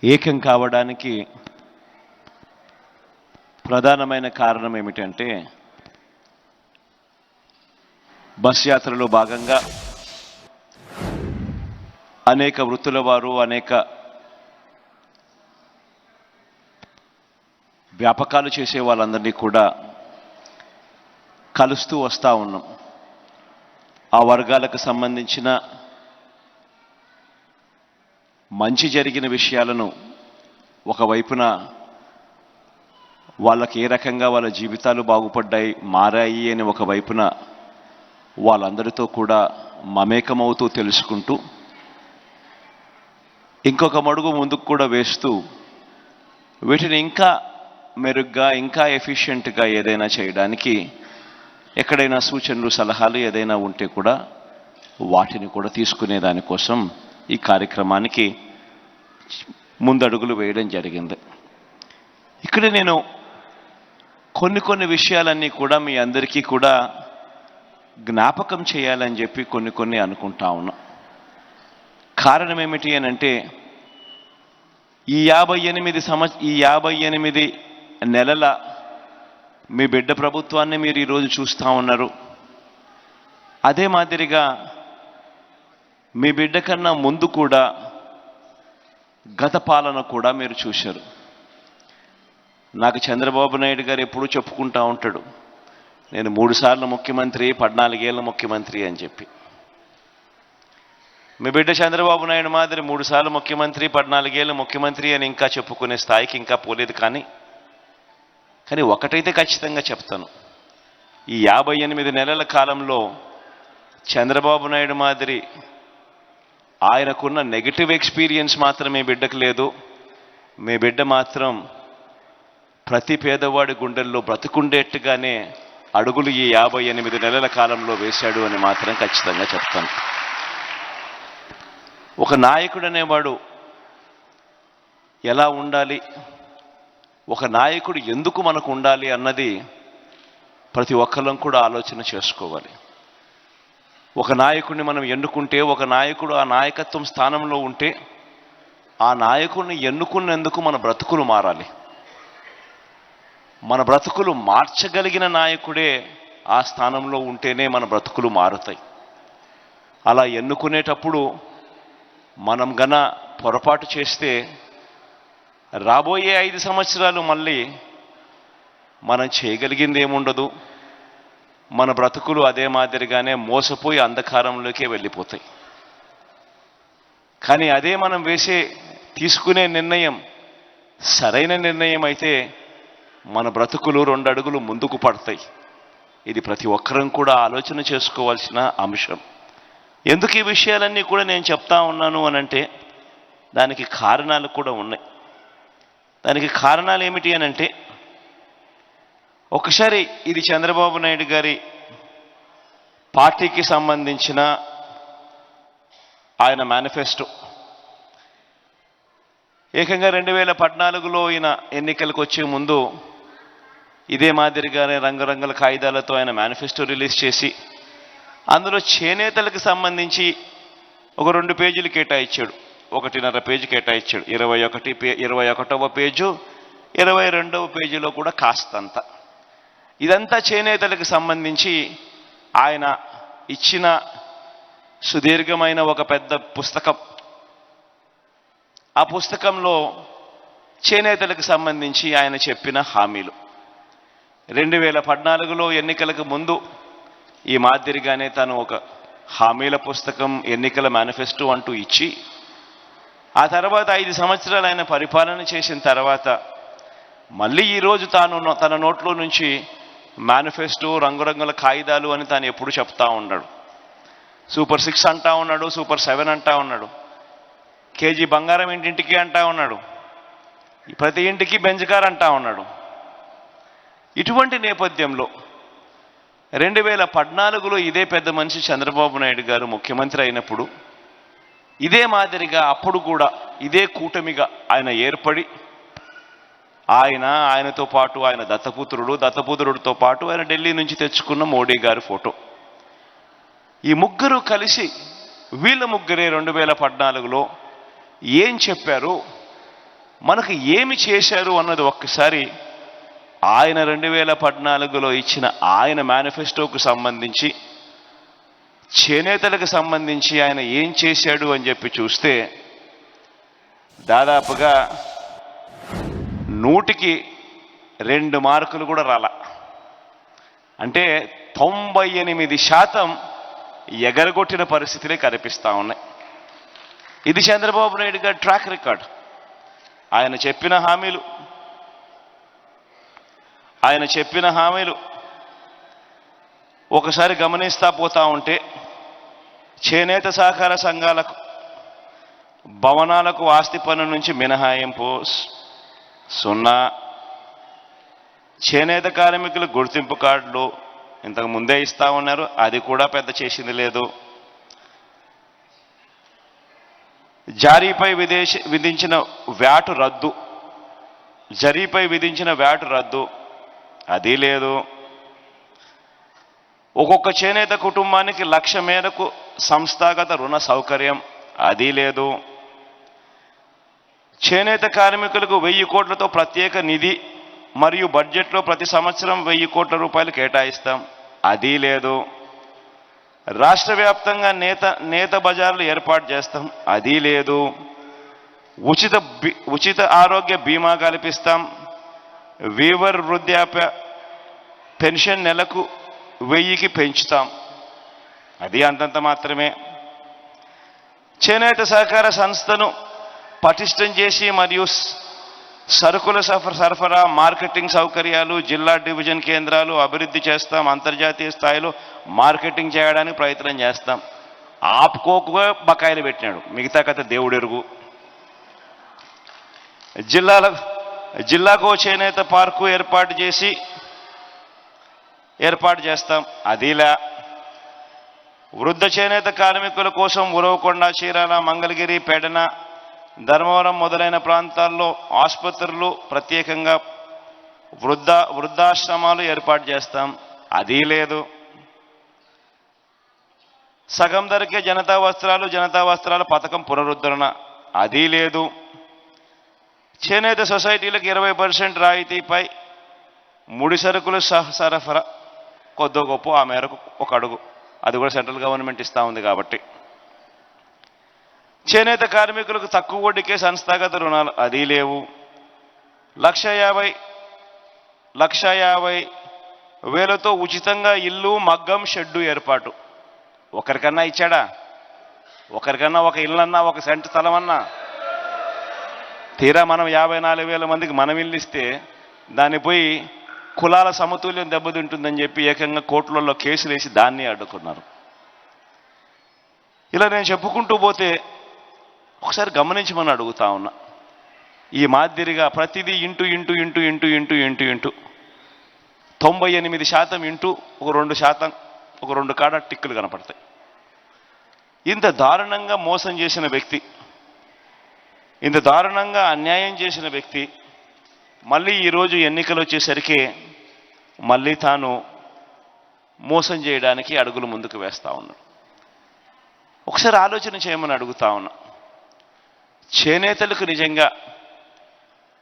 ఏకం కావడానికి ప్రధానమైన కారణం ఏమిటంటే బస్ యాత్రలో భాగంగా అనేక వృత్తుల వారు అనేక వ్యాపకాలు చేసే వాళ్ళందరినీ కూడా కలుస్తూ వస్తూ ఉన్నాం. ఆ వర్గాలకు సంబంధించిన మంచి జరిగిన విషయాలను ఒకవైపున వాళ్ళకి ఏ రకంగా వాళ్ళ జీవితాలు బాగుపడ్డాయి మారాయి అని ఒకవైపున వాళ్ళందరితో కూడా మమేకమవుతూ తెలుసుకుంటూ ఇంకొక మడుగు ముందుకు కూడా వేస్తూ వీటిని ఇంకా మెరుగ్గా ఇంకా ఎఫిషియెంట్గా ఏదైనా చేయడానికి ఎక్కడైనా సూచనలు సలహాలు ఏదైనా ఉంటే కూడా వాటిని కూడా తీసుకునే దానికోసం ఈ కార్యక్రమానికి ముందడుగులు వేయడం జరిగింది. ఇక్కడ నేను కొన్ని విషయాలన్నీ కూడా మీ అందరికీ కూడా జ్ఞాపకం చేయాలని చెప్పి కొన్ని అనుకుంటా ఉన్నా. కారణం ఏమిటి అని అంటే ఈ 58 నెలల మీ బిడ్డ ప్రభుత్వాన్ని మీరు ఈరోజు చూస్తూ ఉన్నారు. అదే మాదిరిగా మీ బిడ్డ కన్నా ముందు కూడా గత పాలన కూడా మీరు చూశారు. నాకు చంద్రబాబు నాయుడు గారు ఎప్పుడూ చెప్పుకుంటూ ఉంటాడు, నేను 3 సార్లు ముఖ్యమంత్రి 14 ఏళ్ళ ముఖ్యమంత్రి అని చెప్పి. మీ బిడ్డ చంద్రబాబు నాయుడు మాదిరి 3 సార్లు ముఖ్యమంత్రి 14 ఏళ్ళ ముఖ్యమంత్రి అని ఇంకా చెప్పుకునే స్థాయికి ఇంకా పోలేదు. కానీ ఒకటైతే ఖచ్చితంగా చెప్తాను, ఈ 58 నెలల కాలంలో చంద్రబాబు నాయుడు మాదిరి ఆయనకున్న నెగిటివ్ ఎక్స్పీరియన్స్ మాత్రం మీ బిడ్డకు లేదు. మీ బిడ్డ మాత్రం ప్రతి పేదవాడి గుండెల్లో బ్రతుకుండేట్టుగానే అడుగులు ఈ 58 నెలల కాలంలో వేశాడు అని మాత్రం ఖచ్చితంగా చెప్తాను. ఒక నాయకుడు అనేవాడు ఎలా ఉండాలి, ఒక నాయకుడు ఎందుకు మనకు ఉండాలి అన్నది ప్రతి ఒక్కళ్ళం కూడా ఆలోచన చేసుకోవాలి. ఒక నాయకుడిని మనం ఎన్నుకుంటే, ఒక నాయకుడు ఆ నాయకత్వం స్థానంలో ఉంటే, ఆ నాయకుడిని ఎన్నుకున్నందుకు మన బ్రతుకులు మారాలి. మన బ్రతుకులు మార్చగలిగిన నాయకుడే ఆ స్థానంలో ఉంటేనే మన బ్రతుకులు మారుతాయి. అలా ఎన్నుకునేటప్పుడు మనం పొరపాటు చేస్తే రాబోయే 5 సంవత్సరాలు మళ్ళీ మనం చేయగలిగింది ఏముండదు. మన బ్రతుకులు అదే మాదిరిగానే మోసపోయి అంధకారంలోకే వెళ్ళిపోతాయి. కానీ అదే మనం తీసుకునే నిర్ణయం సరైన నిర్ణయం అయితే మన బ్రతుకులు 2 అడుగులు ముందుకు పడతాయి. ఇది ప్రతి ఒక్కరం కూడా ఆలోచన చేసుకోవాల్సిన అంశం. ఎందుకు ఈ విషయాలన్నీ కూడా నేను చెప్తా ఉన్నాను అనంటే దానికి కారణాలు కూడా ఉన్నాయి. దానికి కారణాలు ఏమిటి అనంటే, ఒకసారి ఇది చంద్రబాబు నాయుడు గారి పార్టీకి సంబంధించిన ఆయన మేనిఫెస్టో. ఏకంగా 2014లో ఈయన ఎన్నికలకు వచ్చే ముందు ఇదే మాదిరిగానే రంగురంగుల కాగితాలతో ఆయన మేనిఫెస్టో రిలీజ్ చేసి అందులో చేనేతలకు సంబంధించి ఒక 2 పేజీలు కేటాయించాడు, 1.5 పేజీ కేటాయించాడు. 21వ పేజు 22వ పేజీలో కూడా కాస్తంత. ఇదంతా చేనేతలకు సంబంధించి ఆయన ఇచ్చిన సుదీర్ఘమైన ఒక పెద్ద పుస్తకం. ఆ పుస్తకంలో చేనేతలకు సంబంధించి ఆయన చెప్పిన హామీలు 2014లో ఎన్నికలకు ముందు ఈ మాదిరిగానే తను ఒక హామీల పుస్తకం, ఎన్నికల మేనిఫెస్టో అంటూ ఇచ్చి, ఆ తర్వాత 5 సంవత్సరాలు ఆయన పరిపాలన చేసిన తర్వాత మళ్ళీ ఈరోజు తన నోట్లో నుంచి మేనిఫెస్టో రంగురంగుల కాగితాలు అని తాను ఎప్పుడు చెప్తా ఉన్నాడు. సూపర్ 6 అంటా ఉన్నాడు, సూపర్ 7 అంటా ఉన్నాడు, కేజీ బంగారం ఇంటింటికి అంటా ఉన్నాడు, ప్రతి ఇంటికి బెంజ్ కార్ అంటా ఉన్నాడు. ఇటువంటి నేపథ్యంలో 2014లో ఇదే పెద్ద మనిషి చంద్రబాబు నాయుడు గారు ముఖ్యమంత్రి అయినప్పుడు ఇదే మాదిరిగా అప్పుడు కూడా ఇదే కూటమిగా ఆయన ఏర్పడి ఆయనతో పాటు ఆయన దత్తపుత్రుడితో పాటు ఆయన ఢిల్లీ నుంచి తెచ్చుకున్న మోడీ గారి ఫోటో, ఈ ముగ్గురు కలిసి వీళ్ళ ముగ్గురే 2014లో ఏం చెప్పారు, మనకు ఏమి చేశారు అన్నది ఒక్కసారి ఆయన 2014లో ఇచ్చిన ఆయన మేనిఫెస్టోకు సంబంధించి చేనేతలకు సంబంధించి ఆయన ఏం చేశాడు అని చెప్పి చూస్తే దాదాపుగా 100కి 2 మార్కులు కూడా రాల. అంటే 98% ఎగరగొట్టిన పరిస్థితులే కనిపిస్తూ ఉన్నాయి. ఇది చంద్రబాబు నాయుడు గారి ట్రాక్ రికార్డ్. ఆయన చెప్పిన హామీలు ఒకసారి గమనిస్తా పోతా ఉంటే చేనేత సహకార సంఘాలకు భవనాలకు ఆస్తి పన్ను నుంచి మినహాయింపు 0, చేనేత కార్మికులు గుర్తింపు కార్డులు ఇంతకు ముందే ఇస్తా ఉన్నారు, అది కూడా పెద్ద చేసింది లేదు. జారీపై విధించిన వ్యాటు రద్దు, జరీపై విధించిన వ్యాటు రద్దు, అది లేదు. ఒక్కొక్క చేనేత కుటుంబానికి 1,00,000 మేరకు సంస్థాగత రుణ సౌకర్యం, అది లేదు. చేనేత కార్మికులకు 1000 కోట్లతో ప్రత్యేక నిధి మరియు బడ్జెట్లో ప్రతి సంవత్సరం 1000 కోట్ల రూపాయలు కేటాయిస్తాం, అది లేదు. రాష్ట్ర వ్యాప్తంగా నేత బజార్లు ఏర్పాటు చేస్తాం, అది లేదు. ఉచిత ఆరోగ్య బీమా కల్పిస్తాం. వీవర్ వృద్ధాప్య పెన్షన్ నెలకు 1000కి పెంచుతాం, అది అంతంత మాత్రమే. చేనేత సహకార సంస్థను పటిష్టం చేసి మరియు సరుకుల సరఫరా, మార్కెటింగ్ సౌకర్యాలు, జిల్లా డివిజన్ కేంద్రాలు అభివృద్ధి చేస్తాం. అంతర్జాతీయ స్థాయిలో మార్కెటింగ్ చేయడానికి ప్రయత్నం చేస్తాం. ఆపుకోకుగా బకాయిలు పెట్టినాడు, మిగతా కథ దేవుడెరుగు. జిల్లాకు చేనేత పార్కు ఏర్పాటు చేస్తాం, అదిలా. వృద్ధ చేనేత కార్మికుల కోసం ఉరవకొండ, చీరాల, మంగళగిరి, పెడన, ధర్మవరం మొదలైన ప్రాంతాల్లో ఆసుపత్రులు, ప్రత్యేకంగా వృద్ధాశ్రమాలు ఏర్పాటు చేస్తాం, అది లేదు. సగం ధరకే జనతా వస్త్రాల పథకం పునరుద్ధరణ, అది లేదు. చేనేత సొసైటీలకు 20% రాయితీపై ముడి సరుకులు సరఫరా కొద్దో గొప్ప ఆ మేరకు ఒక అడుగు, అది కూడా సెంట్రల్ గవర్నమెంట్ ఇస్తూ ఉంది కాబట్టి. చేనేత కార్మికులకు తక్కువ వడ్డీకే సంస్థాగత రుణాలు, అది లేవు. 1,50,000తో ఉచితంగా ఇల్లు, మగ్గం, షెడ్డు ఏర్పాటు. ఒకరికన్నా ఇచ్చాడా? ఒకరికన్నా ఒక ఇల్లన్నా, ఒక సెంటు స్థలమన్నా? తీరా మనం 54,000 మందికి మనం ఇల్లు ఇస్తే దాన్ని పోయి కులాల సమతుల్యం దెబ్బతింటుందని చెప్పి ఏకంగా కోర్టులలో కేసులు వేసి దాన్ని అడ్డుకున్నారు. ఇలా నేను చెప్పుకుంటూ పోతే ఒకసారి గమనించమని అడుగుతా ఉన్నా. ఈ మాదిరిగా ప్రతిదీ ఇంటూ 98% ఇంటూ ఒక 2% ఒక 2 కాడ టిక్కులు కనపడతాయి. ఇంత దారుణంగా మోసం చేసిన వ్యక్తి, ఇంత దారుణంగా అన్యాయం చేసిన వ్యక్తి మళ్ళీ ఈరోజు ఎన్నికలు వచ్చేసరికి మళ్ళీ తాను మోసం చేయడానికి అడుగులు ముందుకు వేస్తూ ఉన్నాడు. ఒకసారి ఆలోచన చేయమని అడుగుతా ఉన్నా. చేనేతలకు నిజంగా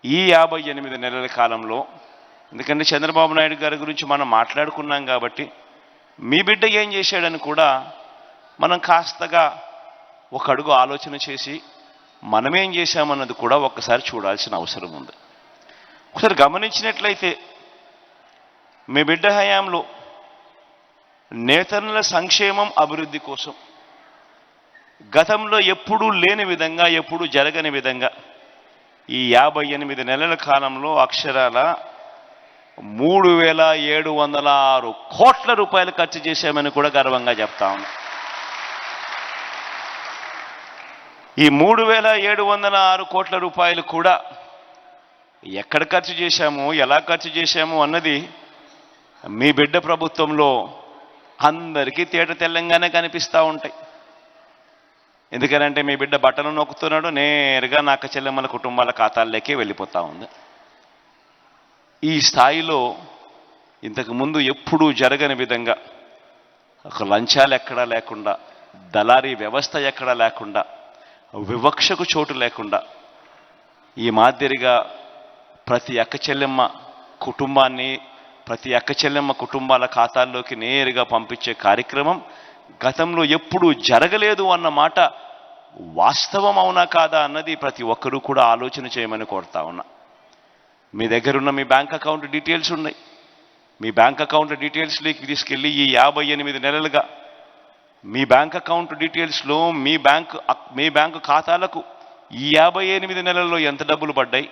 ఈ 58 నెలల కాలంలో, ఎందుకంటే చంద్రబాబు నాయుడు గారి గురించి మనం మాట్లాడుకున్నాం కాబట్టి మీ బిడ్డ ఏం చేశాడని కూడా మనం కాస్తగా ఒక అడుగు ఆలోచన చేసి మనమేం చేశామన్నది కూడా ఒక్కసారి చూడాల్సిన అవసరం ఉంది. ఒకసారి గమనించినట్లయితే మీ బిడ్డ హయాంలో నేతన్నల సంక్షేమం, అభివృద్ధి కోసం గతంలో ఎప్పుడూ లేని విధంగా, ఎప్పుడూ జరగని విధంగా ఈ 58 నెలల కాలంలో అక్షరాల 3,706 కోట్ల రూపాయలు ఖర్చు చేశామని కూడా గర్వంగా చెప్తా ఉన్నాం. ఈ 3,706 కోట్ల రూపాయలు కూడా ఎక్కడ ఖర్చు చేశాము, ఎలా ఖర్చు చేశాము అన్నది మీ బిడ్డ ప్రభుత్వంలో అందరికీ తేట తెల్లంగానే కనిపిస్తూ ఉంటాయి. ఎందుకనంటే మీ బిడ్డ బట్టలు నొక్కుతున్నాడు, నేరుగా నాక చెల్లెమ్మల కుటుంబాల ఖాతాల్లోకే వెళ్ళిపోతూ ఉంది. ఈ స్థాయిలో ఇంతకుముందు ఎప్పుడూ జరగని విధంగా ఒక లంచాలు ఎక్కడా లేకుండా, దళారీ వ్యవస్థ ఎక్కడా లేకుండా, వివక్షకు చోటు లేకుండా ఈ మాదిరిగా ప్రతి అక్క చెల్లెమ్మ కుటుంబాన్ని, ప్రతి అక్క చెల్లెమ్మ కుటుంబాల ఖాతాల్లోకి నేరుగా పంపించే కార్యక్రమం గతంలో ఎప్పుడూ జరగలేదు అన్న మాట వాస్తవం అవునా కాదా అన్నది ప్రతి ఒక్కరూ కూడా ఆలోచన చేయమని కోరుతా ఉన్నా. మీ దగ్గరున్న మీ బ్యాంక్ అకౌంట్ డీటెయిల్స్ ఉన్నాయి. మీ బ్యాంక్ అకౌంట్ డీటెయిల్స్లోకి తీసుకెళ్ళి ఈ 58 నెలలుగా మీ బ్యాంక్ అకౌంట్ డీటెయిల్స్లో మీ బ్యాంకు ఖాతాలకు ఈ 58 నెలల్లో ఎంత డబ్బులు పడ్డాయి,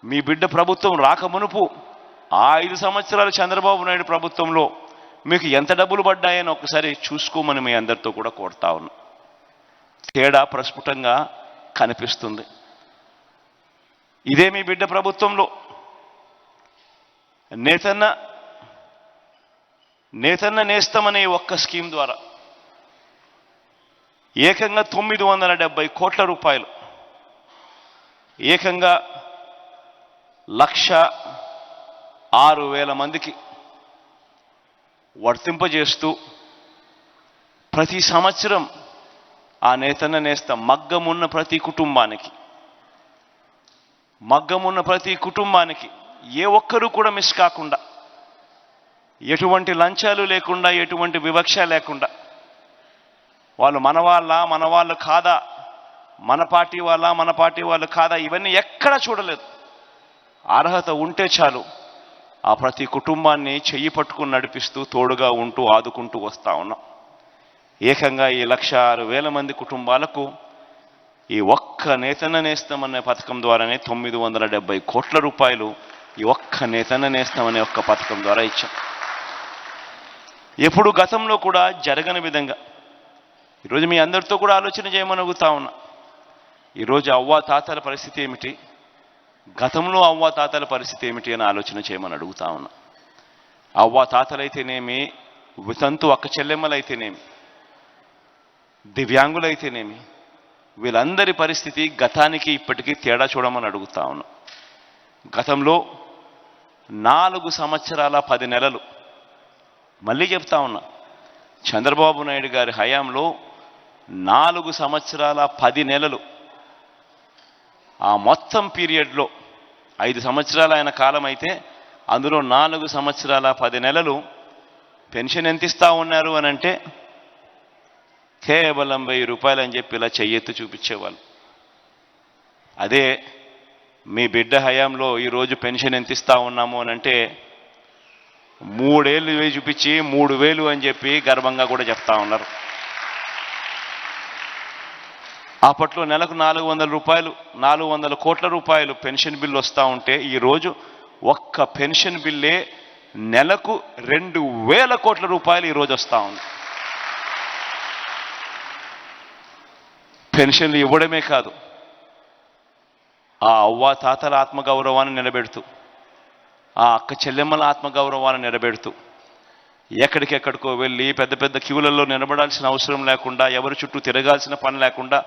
మీ బిడ్డ ప్రభుత్వం రాకమునుపు ఆ 5 సంవత్సరాలు చంద్రబాబు నాయుడు ప్రభుత్వంలో మీకు ఎంత డబ్బులు పడ్డాయని ఒకసారి చూసుకోమని మీ అందరితో కూడా కోరుతా ఉన్నా. తేడా ప్రస్ఫుటంగా కనిపిస్తుంది. ఇదే మీ బిడ్డ ప్రభుత్వంలో నేతన్న నేస్తమనే ఒక్క స్కీమ్ ద్వారా ఏకంగా 970 కోట్ల రూపాయలు, ఏకంగా 1,06,000 మందికి వర్తింపజేస్తూ ప్రతి సంవత్సరం ఆ నేతన్న నేస్తం మగ్గమున్న ప్రతి కుటుంబానికి ఏ ఒక్కరూ కూడా మిస్ కాకుండా, ఎటువంటి లంచాలు లేకుండా, ఎటువంటి వివక్ష లేకుండా, వాళ్ళు మన వాళ్ళు కాదా, మన పార్టీ వాళ్ళు కాదా, ఇవన్నీ ఎక్కడ చూడలేదు. అర్హత ఉంటే చాలు ఆ ప్రతి కుటుంబాన్ని చెయ్యి పట్టుకుని నడిపిస్తూ తోడుగా ఉంటూ ఆదుకుంటూ వస్తూ ఉన్నాం. ఏకంగా ఈ 1,06,000 మంది కుటుంబాలకు ఈ ఒక్క నేతన్న నేస్తం అనే పథకం ద్వారానే 970 కోట్ల రూపాయలు ఈ ఒక్క నేతన్న నేస్తం అనే ఒక్క పథకం ద్వారా ఇచ్చాం. ఎప్పుడు గతంలో కూడా జరగని విధంగా ఈరోజు మీ అందరితో కూడా ఆలోచన చేయమని అడుగుతా ఉన్నా. ఈరోజు అవ్వాతాతల పరిస్థితి ఏమిటి, గతంలో అవ్వాతాతల పరిస్థితి ఏమిటి అని ఆలోచన చేయమని అడుగుతా ఉన్నా. అవ్వాతాతలైతేనేమి, వితంతు అక్క చెల్లెమ్మలైతేనేమి, దివ్యాంగులైతేనేమి, వీళ్ళందరి పరిస్థితి గతానికి ఇప్పటికీ తేడా చూడమని అడుగుతా ఉన్నా. గతంలో 4 సంవత్సరాల 10 నెలలు, మళ్ళీ చెప్తా ఉన్నా, చంద్రబాబు నాయుడు గారి హయాంలో 4 సంవత్సరాల 10 నెలలు, ఆ మొత్తం పీరియడ్లో 5 సంవత్సరాలు ఆయన కాలం అయితే అందులో 4 సంవత్సరాల 10 నెలలు పెన్షన్ ఎంత ఇస్తా ఉన్నారు అని అంటే కేవలం 1000 రూపాయలు అని చెప్పి ఇలా చెయ్యెత్తు చూపించేవాళ్ళు. అదే మీ బిడ్డ హయాంలో ఈరోజు పెన్షన్ ఎంత ఇస్తా ఉన్నాము అని అంటే 3 ఏళ్ళు చూపించి 3,000 అని చెప్పి గర్వంగా కూడా చెప్తా ఉన్నారు. అప్పట్లో నెలకు 400 రూపాయలు, 400 కోట్ల రూపాయలు పెన్షన్ బిల్లు వస్తూ ఉంటే ఈరోజు ఒక్క పెన్షన్ బిల్లే నెలకు 2,000 కోట్ల రూపాయలు ఈరోజు వస్తూ ఉంది. పెన్షన్లు ఇవ్వడమే కాదు, ఆ అవ్వా తాతల ఆత్మగౌరవాన్ని నిలబెడుతూ, ఆ అక్క చెల్లెమ్మల ఆత్మగౌరవాన్ని నిలబెడుతూ, ఎక్కడికెక్కడికో వెళ్ళి పెద్ద పెద్ద క్యూలలో నిలబడాల్సిన అవసరం లేకుండా, ఎవరి చుట్టూ తిరగాల్సిన పని లేకుండా,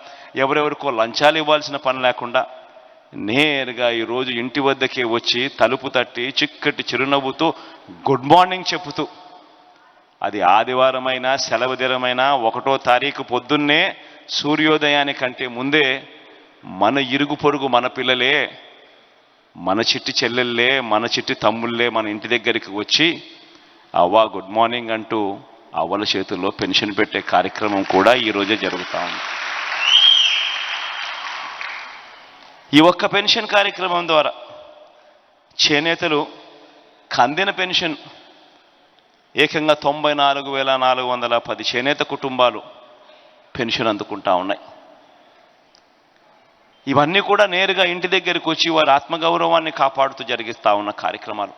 ఎవరెవరికో లంచాలు ఇవ్వాల్సిన పని లేకుండా నేరుగా ఈరోజు ఇంటి వద్దకే వచ్చి తలుపు తట్టి చిక్కటి చిరునవ్వుతూ గుడ్ మార్నింగ్ చెబుతూ, అది ఆదివారమైనా సెలవు దినమైనా 1వ తారీఖు పొద్దున్నే సూర్యోదయానికంటే ముందే మన ఇరుగు పొరుగు మన పిల్లలే, మన చిట్టి చెల్లెళ్ళే, మన చిట్టి తమ్ముళ్ళే మన ఇంటి దగ్గరికి వచ్చి అవ్వా గుడ్ మార్నింగ్ అంటూ అవ్వల చేతుల్లో పెన్షన్ పెట్టే కార్యక్రమం కూడా ఈరోజే జరుగుతూ ఉంది. ఈ ఒక్క పెన్షన్ కార్యక్రమం ద్వారా చేనేతలు కందిన పెన్షన్ ఏకంగా 94,410 చేనేత కుటుంబాలు పెన్షన్ అందుకుంటా ఉన్నాయి. ఇవన్నీ కూడా నేరుగా ఇంటి దగ్గరికి వచ్చి వారి ఆత్మగౌరవాన్ని కాపాడుతూ జరిగిస్తూ ఉన్న కార్యక్రమాలు.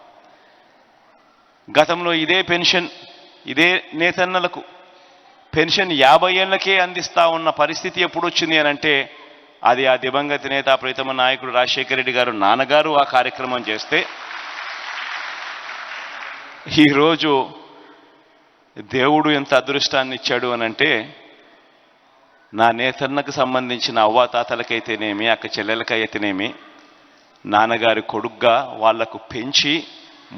గతంలో ఇదే పెన్షన్, ఇదే నేతన్నలకు పెన్షన్ 50 ఏళ్లకే అందిస్తూ ఉన్న పరిస్థితి ఎప్పుడు వచ్చింది అని అంటే అది ఆ దివంగత నేత ప్రీతమ నాయకుడు రాజశేఖర రెడ్డి గారు నాన్నగారు ఆ కార్యక్రమం చేస్తే, ఈరోజు దేవుడు ఎంత అదృష్టాన్ని ఇచ్చాడు అని అంటే నా నేతన్నకు సంబంధించిన అవ్వాతాతలకైతేనేమి, అక్క చెల్లెలకైతేనేమి నాన్నగారి కొడుగ్గా వాళ్లకు పెంచి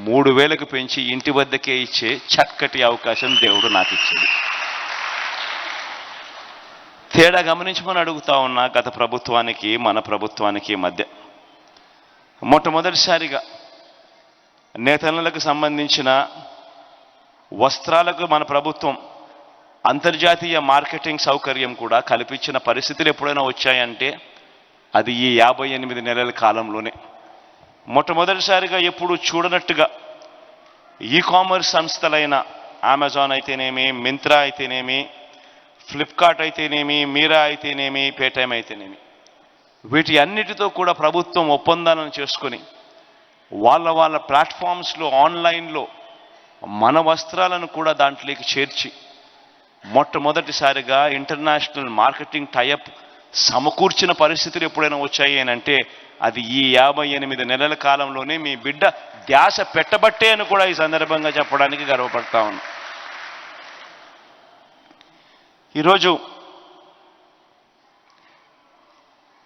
3,000కు పెంచి ఇంటి వద్దకే ఇచ్చే చక్కటి అవకాశం దేవుడు నాకు ఇచ్చాడు. తేడా గమనించమని అడుగుతా ఉన్నా గత ప్రభుత్వానికి మన ప్రభుత్వానికి మధ్య. మొట్టమొదటిసారిగా నేతన్నలకు సంబంధించిన వస్త్రాలకు మన ప్రభుత్వం అంతర్జాతీయ మార్కెటింగ్ సౌకర్యం కూడా కల్పించిన పరిస్థితులు ఎప్పుడైనా వచ్చాయంటే అది ఈ 58 నెలల కాలంలోనే. మొట్టమొదటిసారిగా ఎప్పుడు చూడనట్టుగా ఈ కామర్స్ సంస్థలైన అమెజాన్ అయితేనేమి, మింత్రా అయితేనేమి, ఫ్లిప్కార్ట్ అయితేనేమి, మీరా అయితేనేమి, పేటీఎం అయితేనేమి, వీటి అన్నిటితో కూడా ప్రభుత్వం ఒప్పందాలను చేసుకొని వాళ్ళ ప్లాట్ఫామ్స్లో ఆన్లైన్లో మన వస్త్రాలను కూడా దాంట్లోకి చేర్చి మొట్టమొదటిసారిగా ఇంటర్నేషనల్ మార్కెటింగ్ టైఅప్ సమకూర్చిన పరిస్థితులు ఎప్పుడైనా వచ్చాయి అని అంటే అది ఈ 58 నెలల కాలంలోనే మీ బిడ్డ ధ్యాస పెట్టబట్టే అని కూడా ఈ సందర్భంగా చెప్పడానికి గర్వపడతా ఉన్నాను. ఈరోజు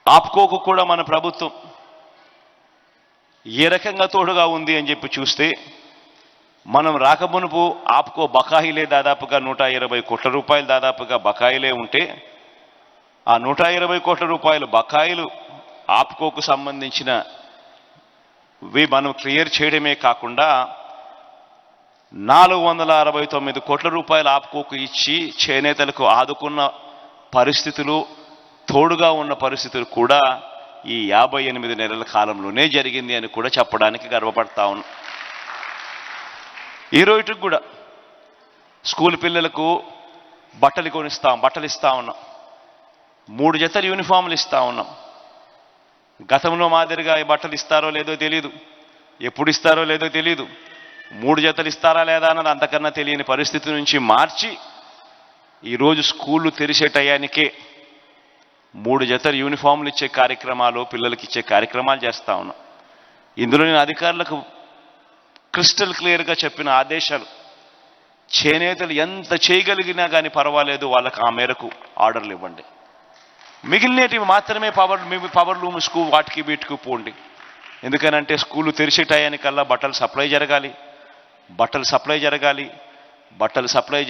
ఆప్కోకు కూడా మన ప్రభుత్వం ఏ రకంగా తోడుగా ఉంది అని చెప్పి చూస్తే మనం రాకమునుపు ఆప్కో బకాయిలే దాదాపుగా 120 కోట్ల రూపాయలు దాదాపుగా బకాయిలే ఉంటే ఆ 120 కోట్ల రూపాయలు బకాయిలు ఆప్కోకు సంబంధించినవి మనం క్లియర్ చేయడమే కాకుండా 469 కోట్ల రూపాయలు ఆప్కోకు ఇచ్చి చేనేతలకు ఆదుకున్న పరిస్థితులు, తోడుగా ఉన్న పరిస్థితులు కూడా ఈ 58 నెలల కాలంలోనే జరిగింది అని కూడా చెప్పడానికి గర్వపడతా ఉన్నాం. ఈ రోజుకి కూడా స్కూల్ పిల్లలకు బట్టలు ఇస్తా ఉన్నాం. 3 జతల యూనిఫామ్లు ఇస్తా ఉన్నాం. గతంలో మాదిరిగా ఈ బట్టలు ఇస్తారో లేదో తెలియదు, ఎప్పుడు ఇస్తారో లేదో తెలియదు, 3 జతలు ఇస్తారా లేదా అన్నది అంతకన్నా తెలియని పరిస్థితి నుంచి మార్చి ఈరోజు స్కూళ్ళు తెరిచే టయానికే 3 జతల యూనిఫామ్లు ఇచ్చే కార్యక్రమాలు, పిల్లలకి ఇచ్చే కార్యక్రమాలు చేస్తూ ఉన్నాం. ఇందులో నేను అధికారులకు క్రిస్టల్ క్లియర్గా చెప్పిన ఆదేశాలు, చేనేతలు ఎంత చేయగలిగినా కానీ పర్వాలేదు, వాళ్ళకి ఆ మేరకు ఆర్డర్లు ఇవ్వండి. మిగిలినటివి మాత్రమే పవర్ లూమ్స్కు వాటికి వీటికి పోండి. ఎందుకనంటే స్కూళ్ళు తెరిచే టయానికల్లా బట్టలు సప్లై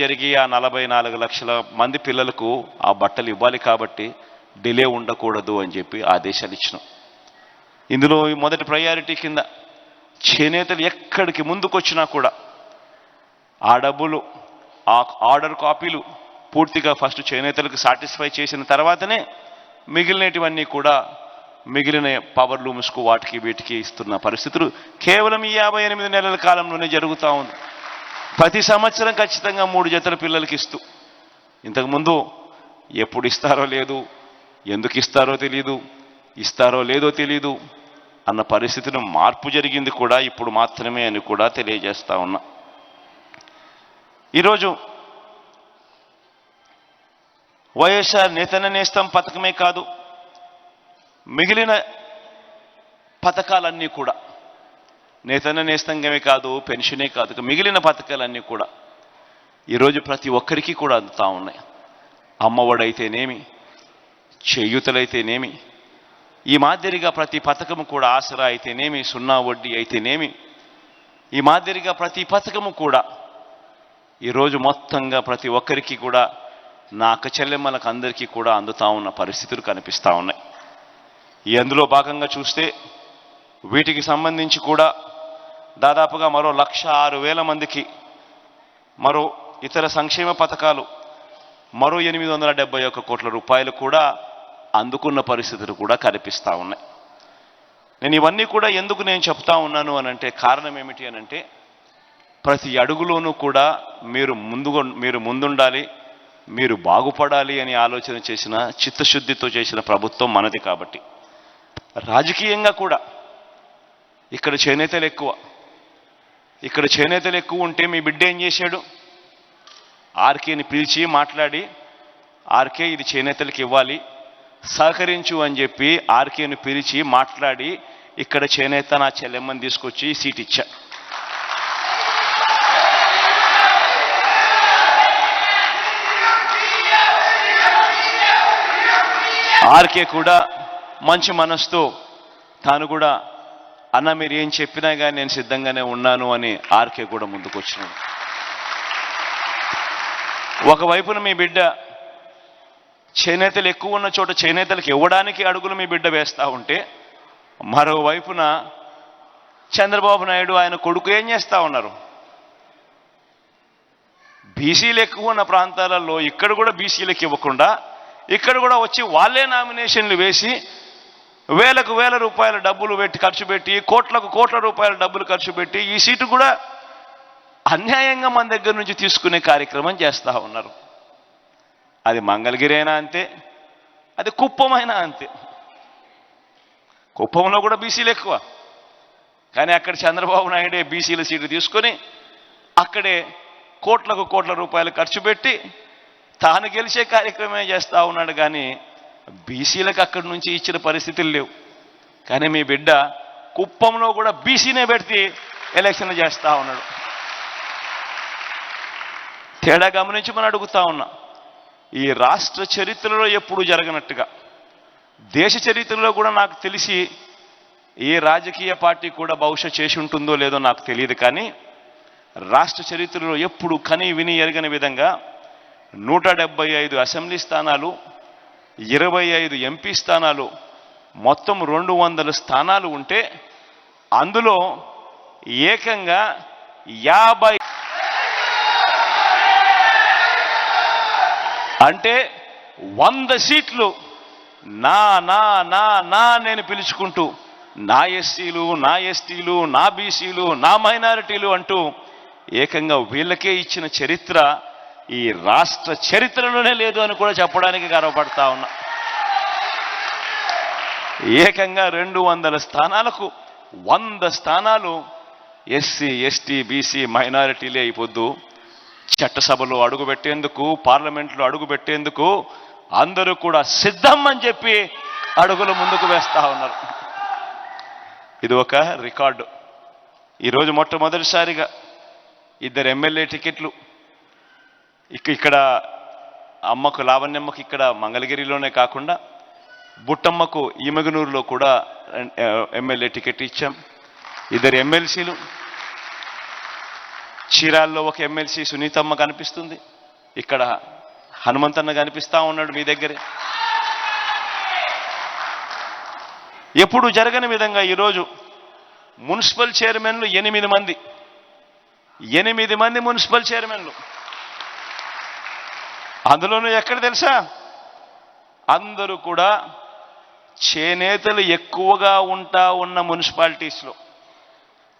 జరిగి ఆ 44 లక్షల మంది పిల్లలకు ఆ బట్టలు ఇవ్వాలి కాబట్టి డిలే ఉండకూడదు అని చెప్పి ఆదేశాలు ఇచ్చినాం. ఇందులో మొదటి ప్రయారిటీ కింద చేనేతలు ఎక్కడికి ముందుకొచ్చినా కూడా ఆ డబ్బులు, ఆ ఆర్డర్ కాపీలు పూర్తిగా ఫస్ట్ చేనేతలకు సాటిస్ఫై చేసిన తర్వాతనే మిగిలినటివన్నీ కూడా మిగిలిన పవర్ లూమ్స్కు వాటికి వీటికి ఇస్తున్న పరిస్థితులు కేవలం ఈ 58 నెలల కాలంలోనే జరుగుతూ ఉంది. ప్రతి సంవత్సరం ఖచ్చితంగా 3 జతల పిల్లలకి ఇస్తూ, ఇంతకుముందు ఎప్పుడు ఇస్తారో లేదు, ఎందుకు ఇస్తారో తెలీదు, ఇస్తారో లేదో తెలీదు అన్న పరిస్థితిలో మార్పు జరిగింది కూడా ఇప్పుడు మాత్రమే అని కూడా తెలియజేస్తా ఉన్నా. ఈరోజు వైఎస్ఆర్ నేతన్న నేస్తం పథకమే కాదు, మిగిలిన పథకాలన్నీ కూడా, నేతన్న నేస్తంగమే కాదు, పెన్షనే కాదు, మిగిలిన పథకాలన్నీ కూడా ఈరోజు ప్రతి ఒక్కరికి కూడా అందుతూ ఉన్నాయి. అమ్మఒడైతేనేమి, చేయూతలైతేనేమి, ఈ మాదిరిగా ప్రతి పథకము కూడా, ఆసరా అయితేనేమి, సున్నా వడ్డీ అయితేనేమి, ఈ మాదిరిగా ప్రతి పథకము కూడా ఈరోజు మొత్తంగా ప్రతి ఒక్కరికి కూడా, నా అక్క చెల్లెమ్మలకు అందరికీ కూడా అందుతూ ఉన్న పరిస్థితులు కనిపిస్తూ ఉన్నాయి. అందులో భాగంగా చూస్తే వీటికి సంబంధించి కూడా దాదాపుగా మరో 1,06,000 మందికి, మరో ఇతర సంక్షేమ పథకాలు మరో 871 కోట్ల రూపాయలు కూడా అందుకున్న పరిస్థితులు కూడా కనిపిస్తూ ఉన్నాయి. నేను ఇవన్నీ కూడా ఎందుకు నేను చెప్తా ఉన్నాను అనంటే, కారణం ఏమిటి అనంటే, ప్రతి అడుగులోనూ కూడా మీరు ముందుండాలి, మీరు బాగుపడాలి అని ఆలోచన చేసిన, చిత్తశుద్ధితో చేసిన ప్రభుత్వం మనది. కాబట్టి రాజకీయంగా కూడా ఇక్కడ చేనేతలు ఎక్కువ ఉంటే మీ బిడ్డ ఏం చేశాడు? ఆర్కేని పిలిచి మాట్లాడి, ఆర్కే ఇది చేనేతలకు ఇవ్వాలి, సహకరించు అని చెప్పి ఆర్కేను పిలిచి మాట్లాడి ఇక్కడ చేనేత నా చెల్లెమ్మని తీసుకొచ్చి సీట్ ఇచ్చా. ఆర్కే కూడా మంచి మనసుతో తాను కూడా, అన్న మీరు ఏం చెప్పినా కానీ నేను సిద్ధంగానే ఉన్నాను అని ఆర్కే కూడా ముందుకు వచ్చినాడు. ఒకవైపున మీ బిడ్డ చేనేతలు ఎక్కువ ఉన్న చోట చేనేతలకు ఇవ్వడానికి అడుగులు మీ బిడ్డ వేస్తూ ఉంటే, మరోవైపున చంద్రబాబు నాయుడు ఆయన కొడుకు ఏం చేస్తూ ఉన్నారు? బీసీలు ఎక్కువ ఉన్న ప్రాంతాలలో ఇక్కడ కూడా బీసీలకు ఇవ్వకుండా ఇక్కడ కూడా వచ్చి వాళ్ళే నామినేషన్లు వేసి వేలకు వేల రూపాయల డబ్బులు ఖర్చు పెట్టి కోట్లకు కోట్ల రూపాయల డబ్బులు ఖర్చు పెట్టి ఈ సీటు కూడా అన్యాయంగా మన దగ్గర నుంచి తీసుకునే కార్యక్రమం చేస్తూ ఉన్నారు. అది మంగళగిరి అయినా అంతే, అది కుప్పం అయినా అంతే. కుప్పంలో కూడా బీసీలు ఎక్కువ, కానీ అక్కడ చంద్రబాబు నాయుడే బీసీల సీటు తీసుకొని అక్కడే కోట్లకు కోట్ల రూపాయలు ఖర్చు పెట్టి తాను గెలిచే కార్యక్రమమే చేస్తూ ఉన్నాడు. కానీ బీసీలకు అక్కడి నుంచి ఇచ్చిన పరిస్థితులు లేవు. కానీ మీ బిడ్డ కుప్పంలో కూడా బీసీనే పెడితే ఎలక్షన్లు చేస్తూ ఉన్నాడు. తేడా గమనించి మనం అడుగుతా ఉన్నా, ఈ రాష్ట్ర చరిత్రలో ఎప్పుడు జరగనట్టుగా, దేశ చరిత్రలో కూడా నాకు తెలిసి ఏ రాజకీయ పార్టీ కూడా బహుశా చేసి ఉంటుందో లేదో నాకు తెలియదు, కానీ రాష్ట్ర చరిత్రలో ఎప్పుడు కని విని ఎరగని విధంగా 175 అసెంబ్లీ స్థానాలు, 25 ఎంపీ స్థానాలు, మొత్తం 200 స్థానాలు ఉంటే అందులో ఏకంగా 50 అంటే 100 సీట్లు నా నా నా నా నేను పిలుచుకుంటూ నా ఎస్సీలు, నా ఎస్టీలు, నా బీసీలు, నా మైనారిటీలు అంటూ ఏకంగా వీళ్ళకే ఇచ్చిన చరిత్ర ఈ రాష్ట్ర చరిత్రలోనే లేదు అని కూడా చెప్పడానికి గర్వపడతా ఉన్నా. ఏకంగా 200 స్థానాలకు 100 స్థానాలు ఎస్సీ, ఎస్టీ, బీసీ, మైనారిటీలే అయిపోద్దు. చట్టసభలో అడుగుపెట్టేందుకు, పార్లమెంట్లో అడుగుపెట్టేందుకు అందరూ కూడా సిద్ధం అని చెప్పి అడుగులు ముందుకు వేస్తా ఉన్నారు. ఇది ఒక రికార్డు. ఈరోజు మొట్టమొదటిసారిగా 2 ఎమ్మెల్యే టికెట్లు ఇక్కడ అమ్మకు, లావణ్యమ్మకు ఇక్కడ మంగళగిరిలోనే కాకుండా బుట్టమ్మకు ఈమగనూరులో కూడా ఎమ్మెల్యే టికెట్ ఇచ్చాం. 2 ఎమ్మెల్సీలు, చీరాల్లో ఒక ఎమ్మెల్సీ సునీతమ్మ కనిపిస్తుంది, ఇక్కడ హనుమంతన్న కనిపిస్తా ఉన్నాడు మీ దగ్గరే. ఎప్పుడు జరగని విధంగా ఈరోజు మున్సిపల్ చైర్మన్లు 8 మంది, 8 మంది మున్సిపల్ చైర్మన్లు. అందులోనూ ఎక్కడ తెలుసా, అందరూ కూడా చేనేతలు ఎక్కువగా ఉన్న మున్సిపాలిటీస్లో.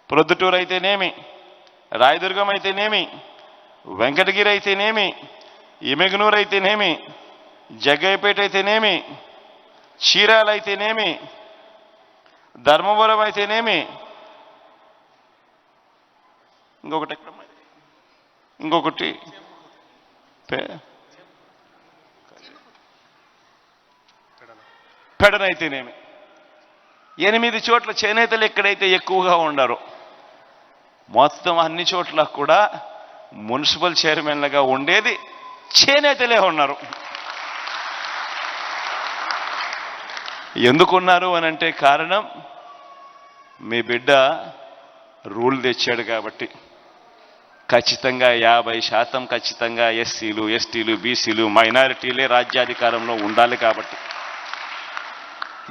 ప్రొద్దుటూరు అయితేనేమి, రాయదుర్గం అయితేనేమి, వెంకటగిరి అయితేనేమి, ఎమ్మిగనూరు అయితేనేమి, జగ్గయ్యపేట అయితేనేమి, చీరాల అయితేనేమి, ధర్మవరం అయితేనేమి, ఇంకొకటి పెడనైతేనేమి, 8 చోట్ల చేనేతలు ఎక్కడైతే ఎక్కువగా ఉండారో మొత్తం అన్ని చోట్ల కూడా మున్సిపల్ చైర్మన్లుగా ఉండేది చేనేతలే ఉన్నారు. ఎందుకున్నారు అనంటే కారణం మీ బిడ్డ రూల్ తెచ్చాడు కాబట్టి. ఖచ్చితంగా 50% ఖచ్చితంగా ఎస్సీలు, ఎస్టీలు, బీసీలు, మైనారిటీలే రాజ్యాధికారంలో ఉండాలి కాబట్టి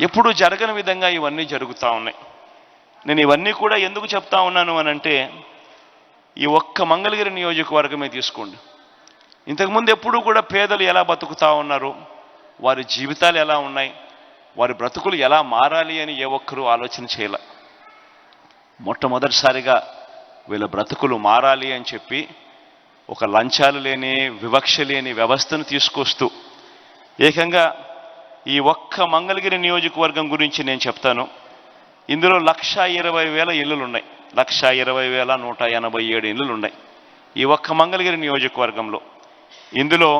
ఎప్పుడు జరగని విధంగా ఇవన్నీ జరుగుతూ ఉన్నాయి. నేను ఇవన్నీ కూడా ఎందుకు చెప్తా ఉన్నాను అనంటే, ఈ ఒక్క మంగళగిరి నియోజకవర్గమే తీసుకోండి. ఇంతకుముందు ఎప్పుడూ కూడా పేదలు ఎలా బతుకుతూ ఉన్నారు, వారి జీవితాలు ఎలా ఉన్నాయి, వారి బ్రతుకులు ఎలా మారాలి అని ఏ ఒక్కరూ ఆలోచన చేయాల. మొట్టమొదటిసారిగా వీళ్ళ బ్రతుకులు మారాలి అని చెప్పి ఒక లంచాలు లేని, వివక్ష లేని వ్యవస్థను తీసుకొస్తూ ఏకంగా ఈ ఒక్క మంగళగిరి నియోజకవర్గం గురించి నేను చెప్తాను. ఇందులో 1,20,000 ఇళ్ళు ఉన్నాయి, 1,20,187 ఇళ్ళు ఉన్నాయి ఈ ఒక్క మంగళగిరి నియోజకవర్గంలో. ఇందులో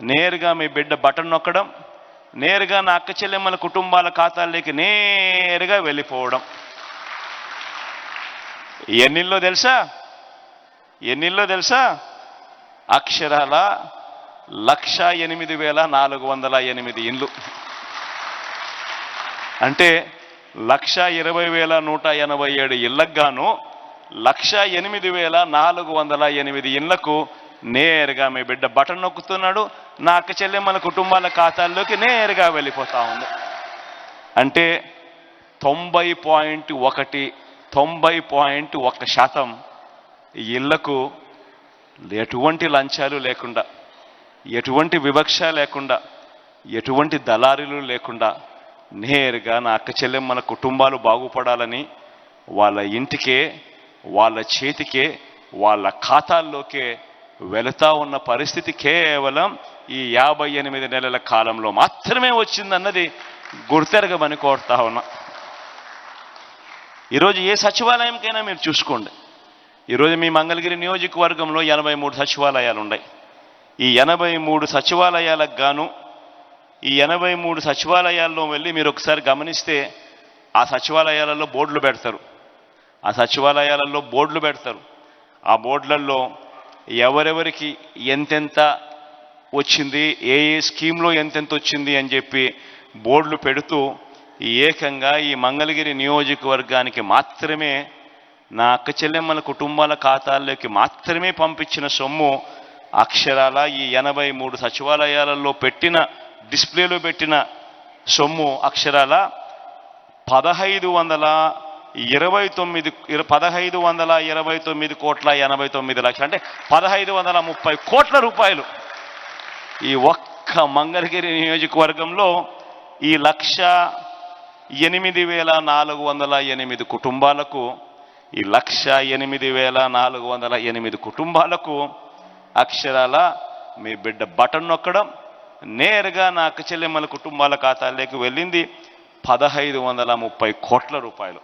నేరుగా మీ బిడ్డ బటన్ నొక్కడం, నేరుగా నా అక్క చెల్లెమ్మల కుటుంబాల ఖాతాల్లోకి నేరుగా వెళ్ళిపోవడం. ఎన్నిల్లో తెలుసా? అక్షరాల 1,08,408 ఇండ్లు. అంటే 1,20,187 ఇళ్లకు గాను 1,08,408 ఇళ్లకు నేరుగా మీ బిడ్డ బటన్ నొక్కుతున్నాడు, నా అక్క చెల్లెమ్మల కుటుంబాల ఖాతాల్లోకి నేరుగా వెళ్ళిపోతా ఉంది. అంటే 90.1% ఇళ్లకు ఎటువంటి లంచాలు లేకుండా, ఎటువంటి వివక్ష లేకుండా, ఎటువంటి దళారీలు లేకుండా నేరుగా నా అక్క చెల్లెమ్మల కుటుంబాలు బాగుపడాలని వాళ్ళ ఇంటికే, వాళ్ళ చేతికే, వాళ్ళ ఖాతాల్లోకే వెళుతూ ఉన్న పరిస్థితి కేవలం ఈ 58 నెలల కాలంలో మాత్రమే వచ్చిందన్నది గుర్తెరగమని కోరుతా ఉన్నా. ఈరోజు ఏ సచివాలయంకైనా మీరు చూసుకోండి. ఈరోజు మీ మంగళగిరి నియోజకవర్గంలో 83 సచివాలయాలు ఉన్నాయి. ఈ 83 సచివాలయాలకు గాను ఈ 83 సచివాలయాల్లో వెళ్ళి మీరు ఒకసారి గమనిస్తే ఆ సచివాలయాలలో బోర్డులు పెడతారు. ఆ బోర్డులలో ఎవరెవరికి ఎంతెంత వచ్చింది, ఏ స్కీమ్లో ఎంతెంత వచ్చింది అని చెప్పి బోర్డులు పెడుతూ ఏకంగా ఈ మంగళగిరి నియోజకవర్గానికి మాత్రమే నా అక్క చెల్లెమ్మల కుటుంబాల ఖాతాల్లోకి మాత్రమే పంపించిన సొమ్ము అక్షరాల ఈ 83 సచివాలయాలలో పెట్టిన డిస్ప్లేలో పెట్టిన సొమ్ము అక్షరాల 1529 కోట్ల 89 లక్షలు, అంటే 1530 కోట్ల రూపాయలు. ఈ ఒక్క మంగళగిరి నియోజకవర్గంలో ఈ 1,08,408 కుటుంబాలకు, ఈ 1,08,408 కుటుంబాలకు అక్షరాల మీ బిడ్డ బటన్ నొక్కడం నేరుగా నా అక్క చెల్లెమ్మల కుటుంబాల ఖాతాల్లోకి వెళ్ళింది 1530 కోట్ల రూపాయలు.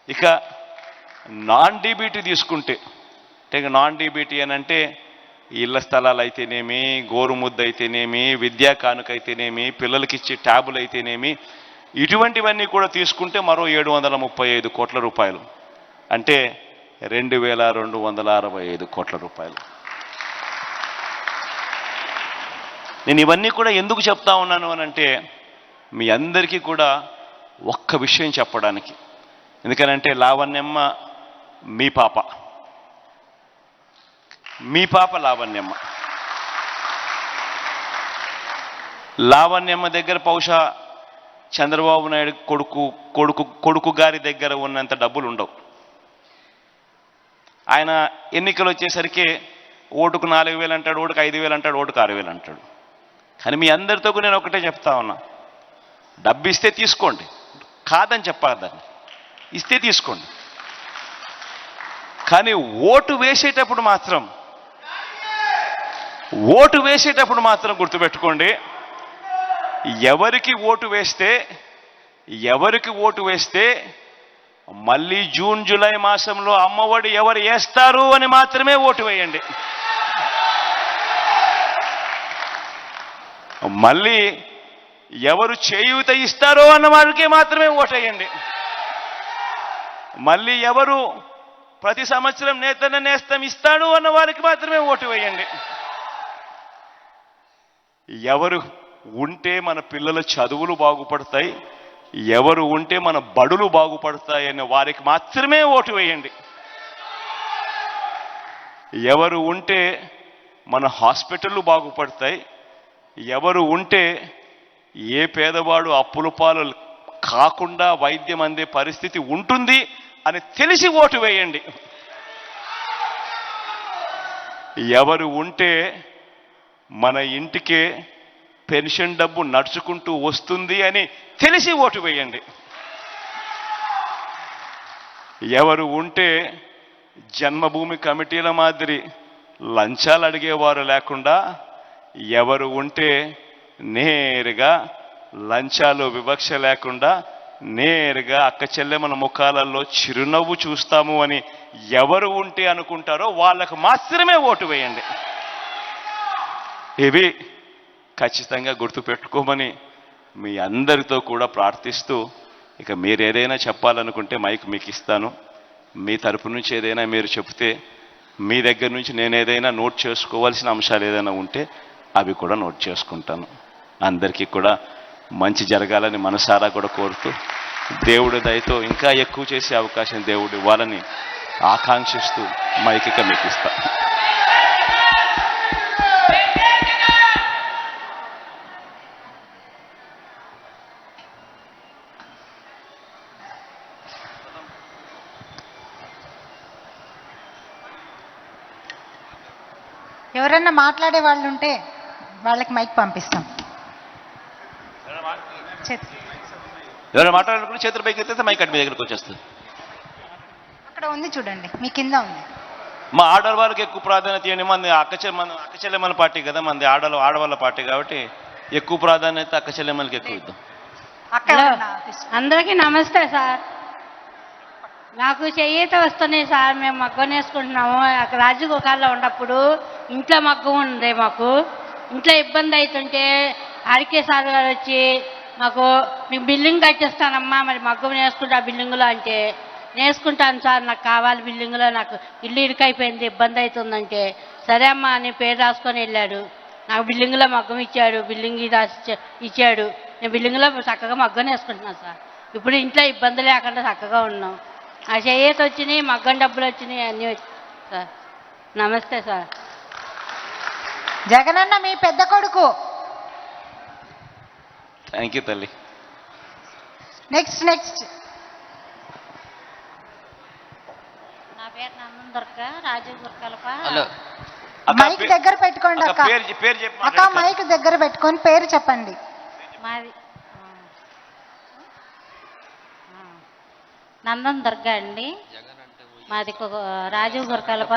ఇక నాన్ డీబీటీ తీసుకుంటే, అంటే నాన్ డీబీటీ అని అంటే ఇళ్ల స్థలాలు అయితేనేమి, గోరుముద్ద అయితేనేమి, విద్యా కానుక అయితేనేమి, పిల్లలకి ఇచ్చే ట్యాబులు అయితేనేమి, ఇటువంటివన్నీ కూడా తీసుకుంటే మరో 735 కోట్ల రూపాయలు, అంటే 2,265 కోట్ల రూపాయలు. నేను ఇవన్నీ కూడా ఎందుకు చెప్తా ఉన్నాను అనంటే మీ అందరికీ కూడా ఒక్క విషయం చెప్పడానికి. ఎందుకనంటే లావణ్యమ్మ మీ పాప లావణ్యమ్మ దగ్గర బహుశా చంద్రబాబు నాయుడు కొడుకు గారి దగ్గర ఉన్నంత డబ్బులు ఉండవు. ఆయన ఎన్నికలు వచ్చేసరికి ఓటుకు 4,000 అంటాడు, ఓటుకు 5,000 అంటాడు, ఓటుకు 6,000 అంటాడు. కానీ మీ అందరితో నేను ఒకటే చెప్తా ఉన్నా, డబ్బు ఇస్తే తీసుకోండి, కాదని చెప్పాలని, ఇస్తే తీసుకోండి. కానీ ఓటు వేసేటప్పుడు మాత్రం గుర్తుపెట్టుకోండి, ఎవరికి ఓటు వేస్తే మళ్ళీ జూన్ జూలై మాసంలో అమ్మఒడి ఎవరు వేస్తారు అని మాత్రమే ఓటు వేయండి. మళ్ళీ ఎవరు చేయూత ఇస్తారో అన్న వారికి మాత్రమే ఓటేయండి. మళ్ళీ ఎవరు ప్రతి సంవత్సరం నేతన్న నేస్తం ఇస్తాడు అన్న వారికి మాత్రమే ఓటు వేయండి. ఎవరు ఉంటే మన పిల్లల చదువులు బాగుపడతాయి, ఎవరు ఉంటే మన బడులు బాగుపడతాయి అనే వారికి మాత్రమే ఓటు వేయండి. ఎవరు ఉంటే మన హాస్పిటళ్ళు బాగుపడతాయి, ఎవరు ఉంటే ఏ పేదవాడు అప్పుల పాలు కాకుండా వైద్యం అందే పరిస్థితి ఉంటుంది అని తెలిసి ఓటు వేయండి. ఎవరు ఉంటే మన ఇంటికే పెన్షన్ డబ్బు నడుచుకుంటూ వస్తుంది అని తెలిసి ఓటు వేయండి. ఎవరు ఉంటే జన్మభూమి కమిటీల మాదిరి లంచాలు అడిగేవారు లేకుండా, ఎవరు ఉంటే నేరుగా లంచాలు వివక్ష లేకుండా నేరుగా అక్క చెల్లెమ్మల ముఖాలలో చిరునవ్వు చూస్తాము అని ఎవరు ఉంటే అనుకుంటారో వాళ్ళకు మాత్రమే ఓటు వేయండి. ఇవి ఖచ్చితంగా గుర్తుపెట్టుకోమని మీ అందరితో కూడా ప్రార్థిస్తూ, ఇక మీరు ఏదైనా చెప్పాలనుకుంటే మైక్ మీకు ఇస్తాను. మీ తరపు నుంచి ఏదైనా మీరు చెప్తే, మీ దగ్గర నుంచి నేను ఏదైనా నోట్ చేసుకోవాల్సిన అంశాలు ఏదైనా ఉంటే అవి కూడా నోట్ చేసుకుంటాను. అందరికీ కూడా మంచి జరగాలని మనసారా కూడా కోరుతూ, దేవుడి దయతో ఇంకా ఎక్కువ చేసే అవకాశం దేవుడు ఇవ్వాలని ఆకాంక్షిస్తూ మైక్ ఇక మీకు ఇస్తాను. ఎవరన్నా మాట్లాడే వాళ్ళు ఉంటే వాళ్ళకి మైక్ పంపిస్తాం. ఎవరైనా మాట్లాడాలనుకుంటే చేతులు పైకి ఎత్తే మైక్ మీ దగ్గరకు వచ్చేస్తుంది. అక్కడ ఉంది చూడండి, మీ కింద ఉంది. మా ఆడవాళ్ళకి ఎక్కువ ప్రాధాన్యత ఇవ్వండి. మన అక్క చెల్లెమ్మల పార్టీ కదా, మనది ఆడవాళ్ళ పార్టీ కాబట్టి ఎక్కువ ప్రాధాన్యత అక్క చెల్లెమ్మలకి ఎక్కువ ఇద్దాం. అందరికీ నమస్తే సార్. నాకు చేయూత వస్తున్నాయి సార్. మేము మగ్గం వేసుకుంటున్నాము. అక్కడ రాజగోకాల్లో ఉన్నప్పుడు ఇంట్లో మగ్గం ఉంది. మాకు ఇంట్లో ఇబ్బంది అవుతుంటే ఆర్కే సార్ గారు వచ్చి మాకు మీకు బిల్డింగ్ కట్టిస్తానమ్మా, మరి మగ్గం వేసుకుంటా బిల్డింగ్లో అంటే నేర్చుకుంటాను సార్, నాకు కావాలి బిల్డింగ్లో, నాకు ఇల్లు ఇరుకైపోయింది ఇబ్బంది అవుతుందంటే సరే అమ్మా అని పేరు రాసుకొని వెళ్ళాడు. నాకు బిల్డింగ్లో మగ్గం ఇచ్చాడు, బిల్డింగ్ రాసి ఇచ్చాడు. నేను బిల్డింగ్లో చక్కగా మగ్గం వేసుకుంటున్నాను సార్. ఇప్పుడు ఇంట్లో ఇబ్బంది లేకుండా చక్కగా ఉన్నాం. ఆ చేయూత వచ్చినాయి, మగ్గం డబ్బులు వచ్చినాయి, అన్నీ వచ్చాయి సార్. నమస్తే సార్. జగనన్న మీ పెద్ద కొడుకు. థ్యాంక్ యూ తల్లి. నెక్స్ట్ నా పేరు నందన్ దుర్గ, రాజీవ్ గుర్కల్ప. మైక్ దగ్గర పెట్టుకోండి అక్క. అక్క మైక్ దగ్గర పెట్టుకొని పేరు చెప్పండి. మాది నందన్ దుర్గ అండి. మాది రాజీవ్ గుర్కల్ప.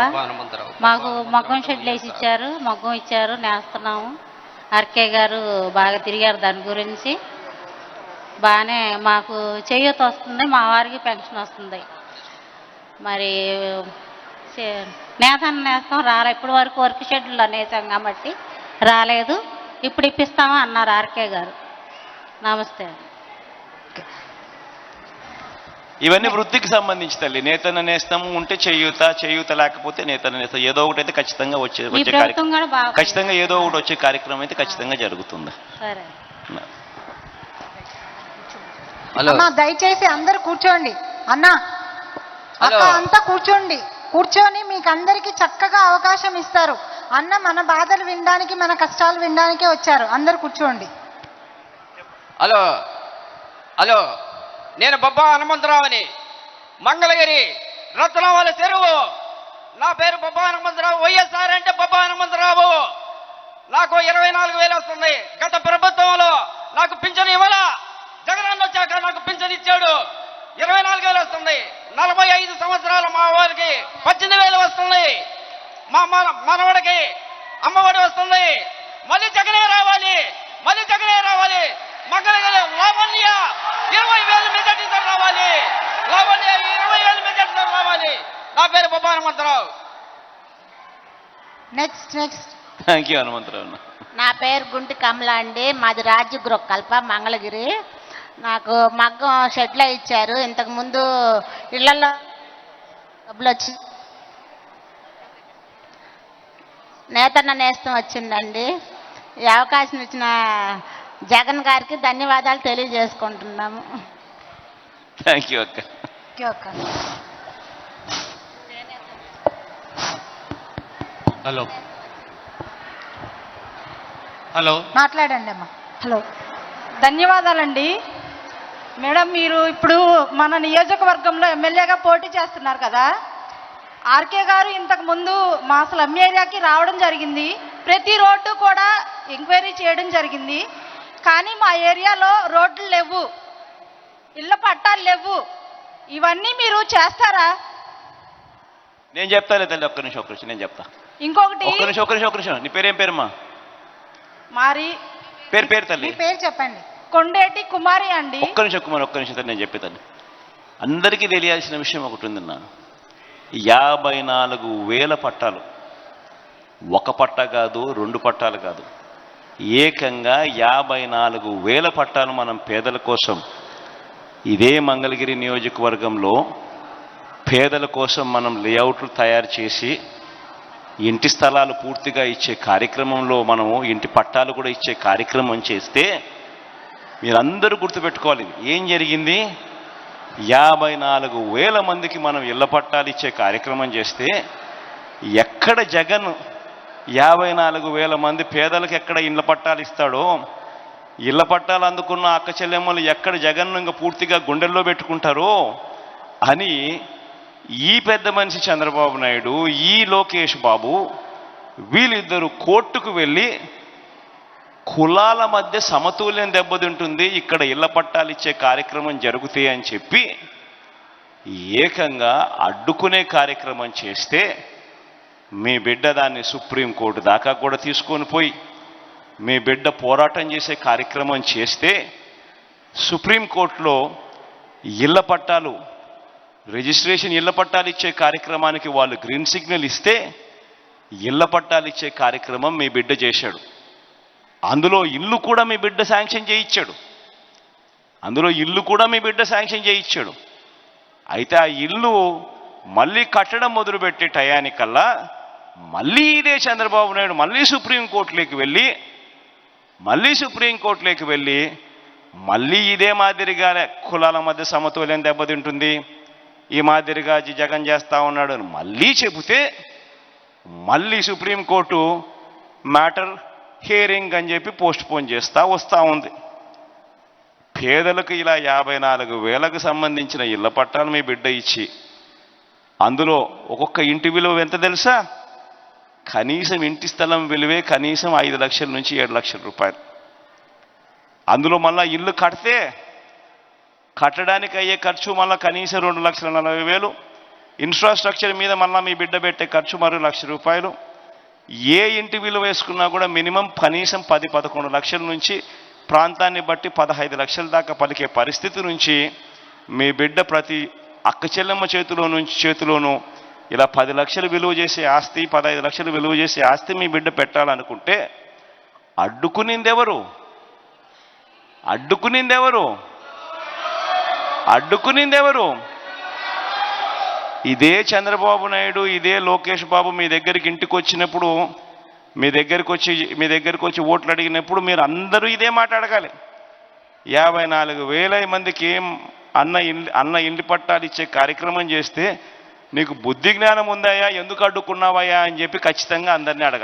మాకు మగ్గం షెడ్లు వేసి ఇచ్చారు, మగ్గం ఇచ్చారు, నేస్తున్నాము. ఆర్కే గారు బాగా తిరిగారు దాని గురించి. బాగానే మాకు చేయూత వస్తుంది, మా వారికి పెన్షన్ వస్తుంది. మరి నేస్తాం రాలే, ఇప్పటి వరకు వర్క్ షెడ్యూల్లో నేసాం కాబట్టి రాలేదు. ఇప్పుడు ఇప్పిస్తామా అన్నారు ఆర్కే గారు. నమస్తే. ఇవన్నీ వృత్తికి సంబంధించి తల్లి. నేతన్న నేస్తాము ఉంటే చేయూత లేకపోతే నేతన్న నేస్తం, ఏదో ఒకటి అయితే ఖచ్చితంగా వచ్చే ఖచ్చితంగా ఏదో ఒకటి వచ్చే కార్యక్రమం అయితే ఖచ్చితంగా జరుగుతుంది. సరే. అమ్మా దయచేసి అందరు కూర్చోండి. అన్నా అక్క అంతా కూర్చొని మీకు అందరికి చక్కగా అవకాశం ఇస్తారు. అన్న మన బాధలు వినడానికి, మన కష్టాలు వినడానికే వచ్చారు. అందరు కూర్చోండి. హలో, నేను బొబ్బా హనుమంతరావుని, మంగళగిరి రత్నవాళ్ళ చెరువు. నా పేరు బొబ్బా హనుమంతరావు. వైఎస్ఆర్ అంటే బొబ్బా హనుమంతరావు. నాకు 24,000 వస్తుంది. గత ప్రభుత్వంలో నాకు పింఛను ఇవ్వాల. జగనన్న వచ్చాక నాకు పింఛను ఇచ్చాడు. 24,000 వస్తుంది. 45 సంవత్సరాలు మా వారికి 18,000 వస్తుంది. మా మనవడికి అమ్మఒడి వస్తుంది. మళ్ళీ జగనే రావాలి. మంగళగిరి లావణ్య 20,000 మెజార్టీతో రావాలి. లావణ్య 20,000 మెజార్టీతో రావాలి. నా పేరు Bobba Hanumantharao. Next thank you Hanumantharao. నా పేరు గుంటి కమల అండి. మాది రాజగృహకల్ప, మంగళగిరి. నాకు మగ్గం షెడ్లో ఇచ్చారు. ఇంతకుముందు ఇళ్లలో డబ్బులు వచ్చి నేతన్న నేస్తం వచ్చిందండి. ఈ అవకాశం ఇచ్చిన జగన్ గారికి ధన్యవాదాలు తెలియజేసుకుంటున్నాము. థ్యాంక్ యూ అక్క. హలో మాట్లాడండి అమ్మా. హలో, ధన్యవాదాలండి మేడం. మీరు ఇప్పుడు మన నియోజకవర్గంలో ఎమ్మెల్యేగా పోటీ చేస్తున్నారు కదా. ఆర్కే గారు ఇంతకు ముందు మా స్లమ్ ఏరియాకి రావడం జరిగింది. ప్రతి రోడ్డు కూడా ఎంక్వైరీ చేయడం జరిగింది. కానీ మా ఏరియాలో రోడ్లు లేవు, ఇళ్ళ పట్టాలు లేవు. ఇవన్నీ మీరు చేస్తారా? నేను చెప్తాలే తల్లి, ఒక్క నిమిషం నేను చెప్తా. ఇంకొకటి ఒక్క నిమిషం. నీ పేరేం పేరమ్మా? మరి పేరు తల్లి పేరు చెప్పండి. కొండేటి కుమారి అండి. ఒక్క నిమిషం తల్లి, నేను చెప్పేదాన్ని. అందరికీ తెలియాల్సిన విషయం ఒకటి ఉందన్నా. 54,000 పట్టాలు. ఒక పట్ట కాదు, 2 పట్టాలు కాదు, ఏకంగా 54,000 పట్టాలు మనం పేదల కోసం ఇదే మంగళగిరి నియోజకవర్గంలో పేదల కోసం మనం లేఅవుట్లు తయారు చేసి ఇంటి స్థలాలు పూర్తిగా ఇచ్చే కార్యక్రమంలో మనము ఇంటి పట్టాలు కూడా ఇచ్చే కార్యక్రమం చేస్తే మీరందరూ గుర్తుపెట్టుకోవాలి. ఏం జరిగింది? 54,000 మందికి మనం ఇళ్ల పట్టాలు ఇచ్చే కార్యక్రమం చేస్తే ఎక్కడ జగన్ 54,000 మంది పేదలకు ఎక్కడ ఇళ్ల పట్టాలు ఇస్తాడో, ఇళ్ల పట్టాలు అందుకున్న అక్క చెల్లెమ్మలు ఎక్కడ జగన్ను ఇంకా పూర్తిగా గుండెల్లో పెట్టుకుంటారో అని ఈ పెద్ద మనిషి చంద్రబాబు నాయుడు, ఈ లోకేష్ బాబు వీళ్ళిద్దరూ కోర్టుకు వెళ్ళి కులాల మధ్య సమతుల్యం దెబ్బతింటుంది, ఇక్కడ ఇళ్ల పట్టాలు ఇచ్చే కార్యక్రమం జరుగుతాయి అని చెప్పి ఏకంగా అడ్డుకునే కార్యక్రమం చేస్తే మీ బిడ్డ దాన్ని సుప్రీంకోర్టు దాకా కూడా తీసుకొని పోయి మీ బిడ్డ పోరాటం చేసే కార్యక్రమం చేస్తే సుప్రీంకోర్టులో ఇళ్ల పట్టాలు రిజిస్ట్రేషన్ ఇళ్ల పట్టాలు ఇచ్చే కార్యక్రమానికి వాళ్ళు గ్రీన్ సిగ్నల్ ఇస్తే ఇళ్ల పట్టాలు ఇచ్చే కార్యక్రమం మీ బిడ్డ చేశాడు. అందులో ఇల్లు కూడా మీ బిడ్డ శాంక్షన్ చేయించాడు. అయితే ఆ ఇల్లు మళ్ళీ కట్టడం మొదలుపెట్టే టయానికల్లా మళ్ళీ ఇదే చంద్రబాబు నాయుడు మళ్ళీ సుప్రీంకోర్టులోకి వెళ్ళి మళ్ళీ ఇదే మాదిరిగా కులాల మధ్య సమతుల్యం దెబ్బతింటుంది, ఈ మాదిరిగా జగన్ చేస్తా ఉన్నాడు అని మళ్ళీ చెబితే మళ్ళీ సుప్రీంకోర్టు మ్యాటర్ హియరింగ్ అని చెప్పి పోస్ట్పోన్ చేస్తూ వస్తూ ఉంది. పేదలకు ఇలా 54,000కు సంబంధించిన ఇళ్ల పట్టాలు మీ బిడ్డ ఇచ్చి అందులో ఒక్కొక్క ఇంటి విలువ ఎంత తెలుసా? కనీసం ఇంటి స్థలం విలువే కనీసం 5 లక్షల నుంచి 7 లక్షల రూపాయలు. అందులో మళ్ళీ ఇల్లు కట్టడానికి అయ్యే ఖర్చు మళ్ళీ కనీసం 2,40,000. ఇన్ఫ్రాస్ట్రక్చర్ మీద మళ్ళీ మీ బిడ్డ పెట్టే ఖర్చు మరో 1,00,000 రూపాయలు. ఏ ఇంటి విలువ వేసుకున్నా కూడా మినిమం కనీసం 10-11 లక్షల నుంచి ప్రాంతాన్ని బట్టి 15 లక్షల దాకా పలికే పరిస్థితి నుంచి మీ బిడ్డ ప్రతి అక్క చెల్లెమ్మ చేతిలోనూ ఇలా 10 లక్షలు విలువ చేసే ఆస్తి, 15 లక్షలు విలువ చేసే ఆస్తి మీ బిడ్డ పెట్టాలనుకుంటే అడ్డుకునిందెవరు? ఇదే చంద్రబాబు నాయుడు, ఇదే లోకేష్ బాబు మీ దగ్గరికి ఇంటికి వచ్చినప్పుడు, మీ దగ్గరికి వచ్చి ఓట్లు అడిగినప్పుడు మీరు అందరూ ఇదే మాట అడగాలి. 54,000 మందికి అన్న ఇంటి పట్టాలు ఇచ్చే కార్యక్రమం చేస్తే నీకు బుద్ధి జ్ఞానం ఉందాయా, ఎందుకు అడ్డుకున్నావయ్యా అని చెప్పి ఖచ్చితంగా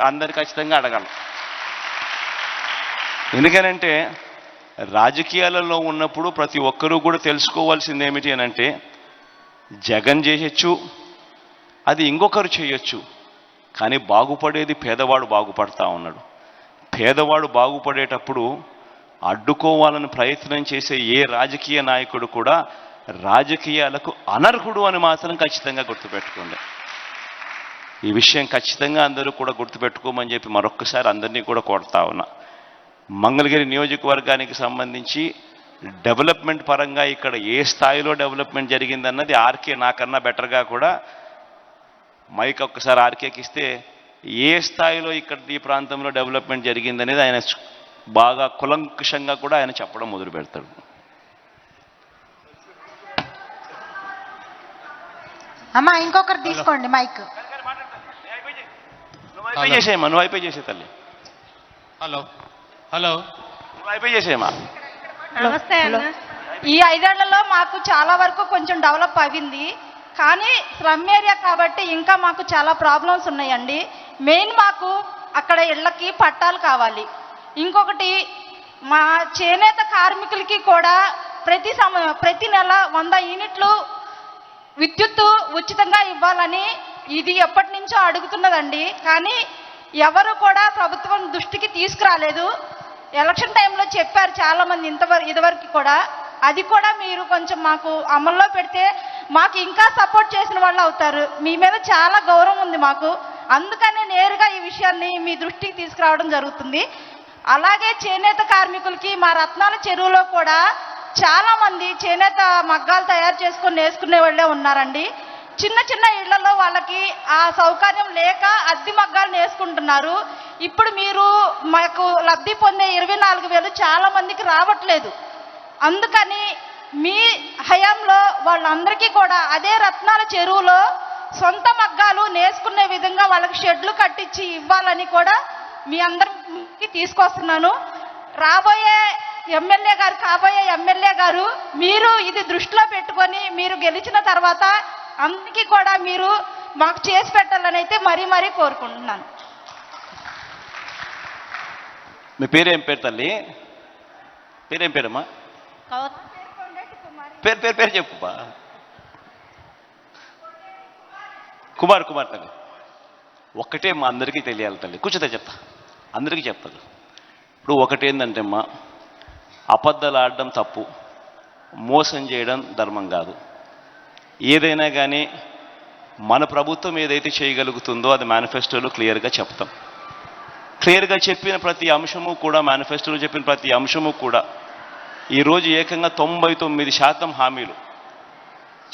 అందరు ఖచ్చితంగా అడగాలి. ఎందుకనంటే రాజకీయాలలో ఉన్నప్పుడు ప్రతి ఒక్కరూ కూడా తెలుసుకోవాల్సింది ఏమిటి అని అంటే, జగన్ చేయొచ్చు, అది ఇంకొకరు చేయొచ్చు, కానీ బాగుపడేది పేదవాడు బాగుపడతా ఉన్నాడు. పేదవాడు బాగుపడేటప్పుడు అడ్డుకోవాలని ప్రయత్నం చేసే ఏ రాజకీయ నాయకుడు కూడా రాజకీయాలకు అనర్హుడు అని మాత్రం ఖచ్చితంగా గుర్తుపెట్టుకోండి. ఈ విషయం ఖచ్చితంగా అందరూ కూడా గుర్తుపెట్టుకోమని చెప్పి మరొక్కసారి అందరినీ కూడా కోరుతా ఉన్నా. మంగళగిరి నియోజకవర్గానికి సంబంధించి డెవలప్మెంట్ పరంగా ఇక్కడ ఏ స్థాయిలో డెవలప్మెంట్ జరిగిందన్నది ఆర్కే నాకన్నా బెటర్గా కూడా మైక్ ఒక్కసారి ఆర్కేకి ఇస్తే ఏ స్థాయిలో ఇక్కడ ఈ ప్రాంతంలో డెవలప్మెంట్ జరిగిందనేది ఆయన బాగా కులంకుషంగా కూడా ఆయన చెప్పడం మొదలు పెడతాడు. అమ్మా ఇంకొకరు తీసుకోండి మైక్. నువ్వు అయిపోయి చేసే తల్లి. హలో నువ్వు అయిపోయి చేసేమా. నమస్తే అన్న. ఈ 5 ఏళ్లలో మాకు చాలా వరకు కొంచెం డెవలప్ అయింది, కానీ స్లమ్ ఏరియా కాబట్టి ఇంకా మాకు చాలా ప్రాబ్లమ్స్ ఉన్నాయండి. మెయిన్ మాకు అక్కడ ఇళ్ళకి పట్టాలు కావాలి. ఇంకొకటి మా చేనేత కార్మికులకి కూడా ప్రతి నెల 100 యూనిట్లు విద్యుత్తు ఉచితంగా ఇవ్వాలని ఇది ఎప్పటి నుంచో అడుగుతున్నదండి. కానీ ఎవరు కూడా ప్రభుత్వం దృష్టికి తీసుకురాలేదు. ఎలక్షన్ టైంలో చెప్పారు చాలామంది ఇదివరకు కూడా. అది కూడా మీరు కొంచెం మాకు అమల్లో పెడితే మాకు ఇంకా సపోర్ట్ చేసిన వాళ్ళు అవుతారు. మీ మీద చాలా గౌరవం ఉంది మాకు, అందుకనే నేరుగా ఈ విషయాన్ని మీ దృష్టికి తీసుకురావడం జరుగుతుంది. అలాగే చేనేత కార్మికులకి మా రత్నాల చెరువులో కూడా చాలామంది చేనేత మగ్గాలు తయారు చేసుకొని నేసుకునే వాళ్ళే ఉన్నారండి. చిన్న చిన్న ఇళ్లలో వాళ్ళకి ఆ సౌకర్యం లేక అద్దె మగ్గాలు నేసుకుంటున్నారు. ఇప్పుడు మీరు మాకు లబ్ధి పొందే 24,000 చాలా మందికి రావట్లేదు. అందుకని మీ హయాంలో వాళ్ళందరికీ కూడా అదే రత్నాల చెరువులో సొంత మగ్గాలు నేసుకునే విధంగా వాళ్ళకి షెడ్లు కట్టించి ఇవ్వాలని కూడా మీ అందరికి తీసుకొస్తున్నాను. కాబోయే ఎమ్మెల్యే గారు మీరు ఇది దృష్టిలో పెట్టుకొని మీరు గెలిచిన తర్వాత అందరికీ కూడా మీరు మాకు చేసి పెట్టాలని అయితే మరీ కోరుకుంటున్నాను. మీ పేరేం పేరు తల్లి? పేరేం పేరమ్మా? పేరు చెప్పుపా. కుమార్ తల్లి. ఒక్కటే మా అందరికీ తెలియాలి తల్లి, కూర్చోతే చెప్తా, అందరికీ చెప్తాను. ఇప్పుడు ఒకటేందంటే అమ్మా, అబద్ధాలు ఆడడం తప్పు, మోసం చేయడం ధర్మం కాదు. ఏదైనా కానీ మన ప్రభుత్వం ఏదైతే చేయగలుగుతుందో అది మేనిఫెస్టోలో క్లియర్గా చెప్తాం. క్లియర్గా చెప్పిన ప్రతి అంశము కూడా, మేనిఫెస్టోలో చెప్పిన ప్రతి అంశము కూడా ఈరోజు ఏకంగా 99% హామీలు.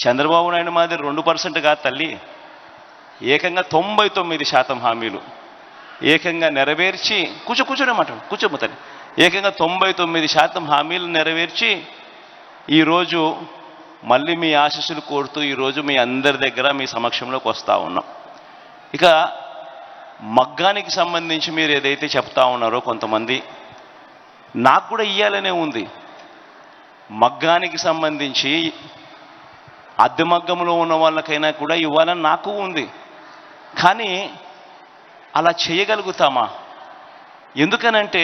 చంద్రబాబు నాయుడు మాదిరి 2% కాదు తల్లి, ఏకంగా 99% హామీలు ఏకంగా నెరవేర్చి కూర్చోనమాట కూర్చోమ్మ తల్లి, ఏకంగా 99% హామీలు నెరవేర్చి ఈరోజు మళ్ళీ మీ ఆశీస్సులు కోరుతూ ఈరోజు మీ అందరి దగ్గర మీ సమక్షంలోకి వస్తూ ఉన్నాం. ఇక మగ్గానికి సంబంధించి మీరు ఏదైతే చెప్తా ఉన్నారో కొంతమంది, నాకు కూడా ఇయ్యాలనే ఉంది. మగ్గానికి సంబంధించి అద్దె మగ్గంలో ఉన్న వాళ్ళకైనా కూడా ఇవ్వాలని నాకు ఉంది. కానీ అలా చేయగలుగుతామా? ఎందుకనంటే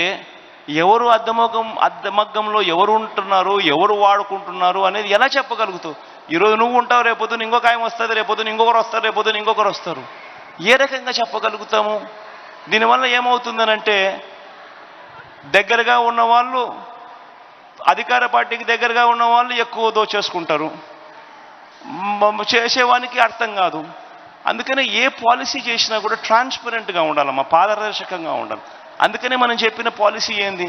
ఎవరు అద్దె మగ్గంలో ఎవరు ఉంటున్నారు, ఎవరు వాడుకుంటున్నారు అనేది ఎలా చెప్పగలుగుతావు? ఈరోజు నువ్వు ఉంటావు, రేపొద్దున ఇంకొక ఆయన వస్తుంది, రేపొద్దున ఇంకొకరు వస్తారు, రేపొద్దున ఇంకొకరు వస్తారు. ఏ రకంగా చెప్పగలుగుతాము? దీనివల్ల ఏమవుతుందనంటే దగ్గరగా ఉన్నవాళ్ళు, అధికార పార్టీకి దగ్గరగా ఉన్నవాళ్ళు ఎక్కువ దోచేసుకుంటారు, చేసేవానికి అర్థం కాదు. అందుకనే ఏ పాలసీ చేసినా కూడా ట్రాన్స్పరెంట్గా ఉండాలమ్మా, పారదర్శకంగా ఉండాలి. అందుకనే మనం చెప్పిన పాలసీ ఏంది,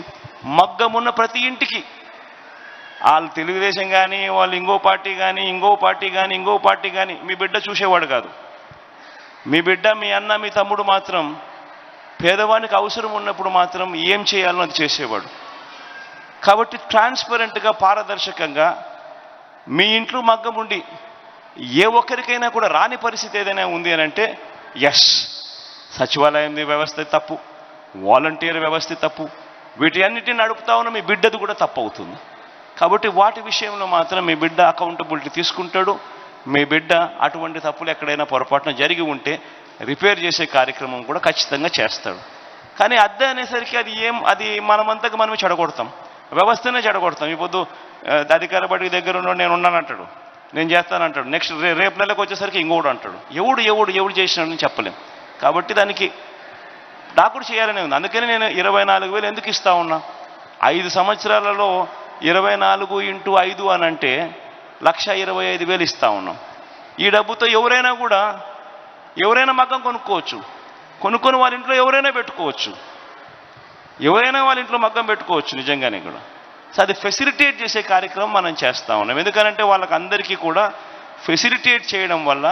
మగ్గమున్న ప్రతి ఇంటికి, వాళ్ళు తెలుగుదేశం కానీ, వాళ్ళు ఇంకో పార్టీ కానీ, ఇంకో పార్టీ కానీ మీ బిడ్డ చూసేవాడు కాదు. మీ బిడ్డ, మీ అన్న, మీ తమ్ముడు మాత్రం పేదవానికి అవసరం ఉన్నప్పుడు మాత్రం ఏం చేయాలో అది చేసేవాడు. కాబట్టి ట్రాన్స్పరెంట్గా, పారదర్శకంగా మీ ఇంట్లో మగ్గం ఉండి ఏ ఒక్కరికైనా కూడా రాని పరిస్థితి ఏదైనా ఉంది అని అంటే, ఎస్, సచివాలయం వ్యవస్థ తప్పు, వాలంటీర్ వ్యవస్థ తప్పు, వీటి అన్నిటిని నడుపుతా ఉన్న మీ బిడ్డది కూడా తప్పు అవుతుంది. కాబట్టి వాటి విషయంలో మాత్రం మీ బిడ్డ అకౌంటబిలిటీ తీసుకుంటాడు. మీ బిడ్డ అటువంటి తప్పులు ఎక్కడైనా పొరపాటున జరిగి ఉంటే రిపేర్ చేసే కార్యక్రమం కూడా ఖచ్చితంగా చేస్తాడు. కానీ అద్దె అనేసరికి అది మనమంతకు మనమే చెడగొడతాం, వ్యవస్థనే చెడగొడతాం. ఇప్పుడు అధికార పార్టీ దగ్గర ఉన్నాడు, నేను ఉన్నానంటాడు, నేను చేస్తానంటాడు, నెక్స్ట్ రేపు నెలకు వచ్చేసరికి ఇంకోడు అంటాడు. ఎవడు చేసినాడని చెప్పలేం. కాబట్టి దానికి నాకు కూడా చేయాలనే ఉంది. అందుకని నేను 24,000 ఎందుకు ఇస్తా ఉన్నా? 5 సంవత్సరాలలో 24 × 5 అని అంటే 1,25,000 ఇస్తా ఉన్నాం. ఈ డబ్బుతో ఎవరైనా మగ్గం కొనుక్కొని వాళ్ళ ఇంట్లో ఎవరైనా పెట్టుకోవచ్చు, వాళ్ళ ఇంట్లో మగ్గం పెట్టుకోవచ్చు నిజంగానే కూడా. సో అది ఫెసిలిటేట్ చేసే కార్యక్రమం మనం చేస్తూ ఉన్నాం. ఎందుకంటే వాళ్ళకందరికీ కూడా ఫెసిలిటేట్ చేయడం వల్ల